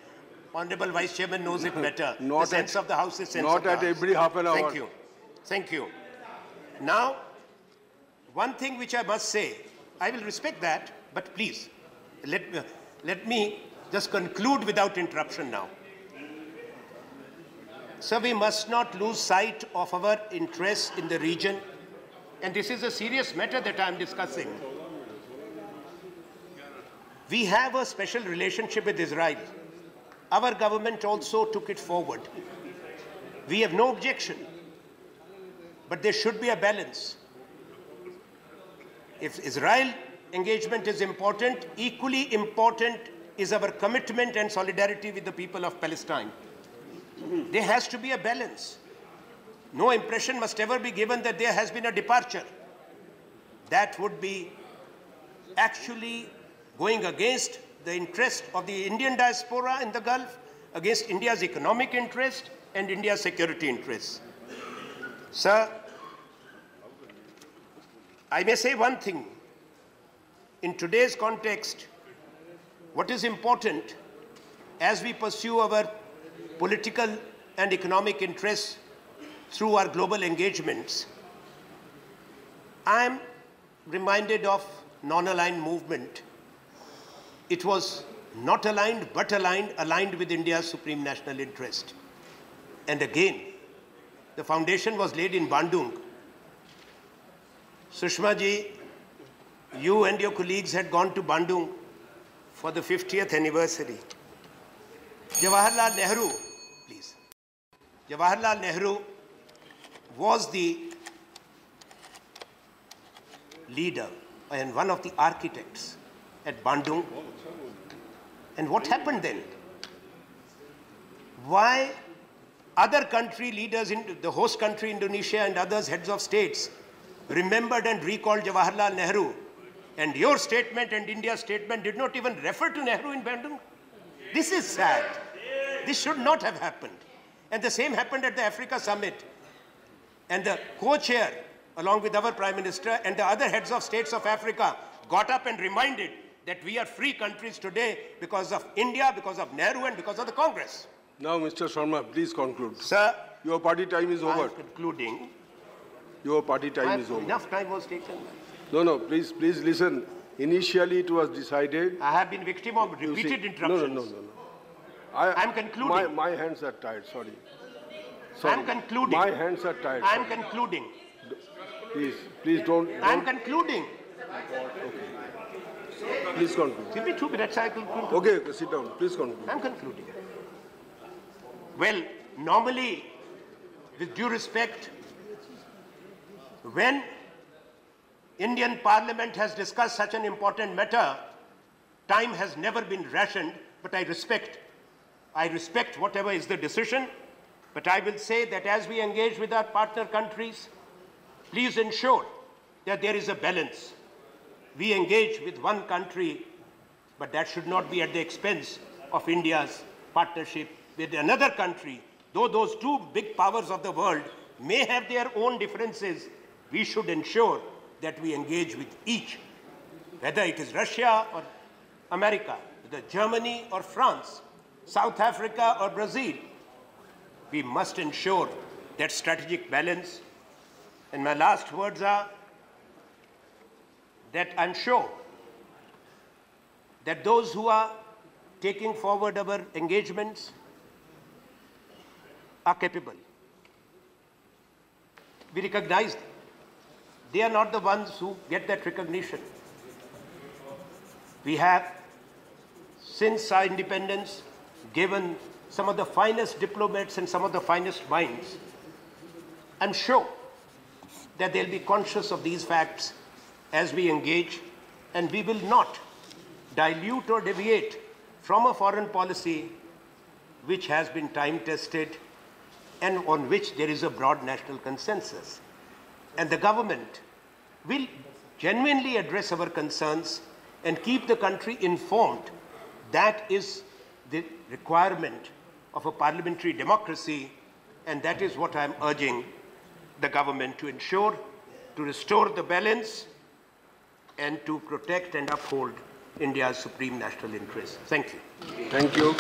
Honorable Vice Chairman knows it better. The sense of the House is sense of the House. Not at every half an hour. Thank you. Now, one thing which I must say, I will respect that, but please, let me just conclude without interruption now. So we must not lose sight of our interests in the region, and this is a serious matter that I am discussing. We have a special relationship with Israel. Our government also took it forward. We have no objection, but there should be a balance. If Israel engagement is important, equally important is our commitment and solidarity with the people of Palestine. There has to be a balance. No impression must ever be given that there has been a departure. That would be actually going against the interest of the Indian diaspora in the Gulf, against India's economic interest and India's security interests. Sir, I may say one thing. In today's context, what is important as we pursue our political and economic interests through our global engagements, I am reminded of non-aligned movement. It was not aligned, but aligned with India's supreme national interest. And again, the foundation was laid in Bandung. Sushma ji, you and your colleagues had gone to Bandung for the 50th anniversary. Jawaharlal Nehru, please. Jawaharlal Nehru was the leader and one of the architects at Bandung. And what happened then? Why other country leaders in the host country, Indonesia, and others, heads of states, remembered and recalled Jawaharlal Nehru, and your statement and India's statement did not even refer to Nehru in Bandung? This is sad. This should not have happened. And the same happened at the Africa Summit. And the co-chair, along with our Prime Minister and the other heads of states of Africa, got up and reminded that we are free countries today because of India, because of Nehru, and because of the Congress. Now, Mr. Sharma, please conclude. Sir, your party time is over. I'm concluding. Your party time is over. Enough time was taken. No, please listen. Initially, it was decided. I have been victim of repeated interruptions. No. I'm concluding. My hands are tied, sorry. I'm concluding. My hands are tied. I'm concluding. Please don't. I'm concluding. Okay. Please conclude. Give me 2 minutes, I will conclude. Okay, sit down. Please conclude. I'm concluding. Well, normally, with due respect, when Indian Parliament has discussed such an important matter, time has never been rationed, but I respect whatever is the decision, but I will say that as we engage with our partner countries, please ensure that there is a balance. We engage with one country, but that should not be at the expense of India's partnership with another country. Though those two big powers of the world may have their own differences, we should ensure that we engage with each, whether it is Russia or America, whether Germany or France, South Africa or Brazil. We must ensure that strategic balance. And my last words are that I'm sure that those who are taking forward our engagements are capable. We recognize them. They are not the ones who get that recognition. We have, since our independence, given some of the finest diplomats and some of the finest minds. I'm sure that they'll be conscious of these facts as we engage, and we will not dilute or deviate from a foreign policy which has been time-tested and on which there is a broad national consensus. And the government will genuinely address our concerns and keep the country informed. That is the requirement of a parliamentary democracy, and that is what I'm urging the government to ensure, to restore the balance and to protect and uphold India's supreme national interests. Thank you. Thank you.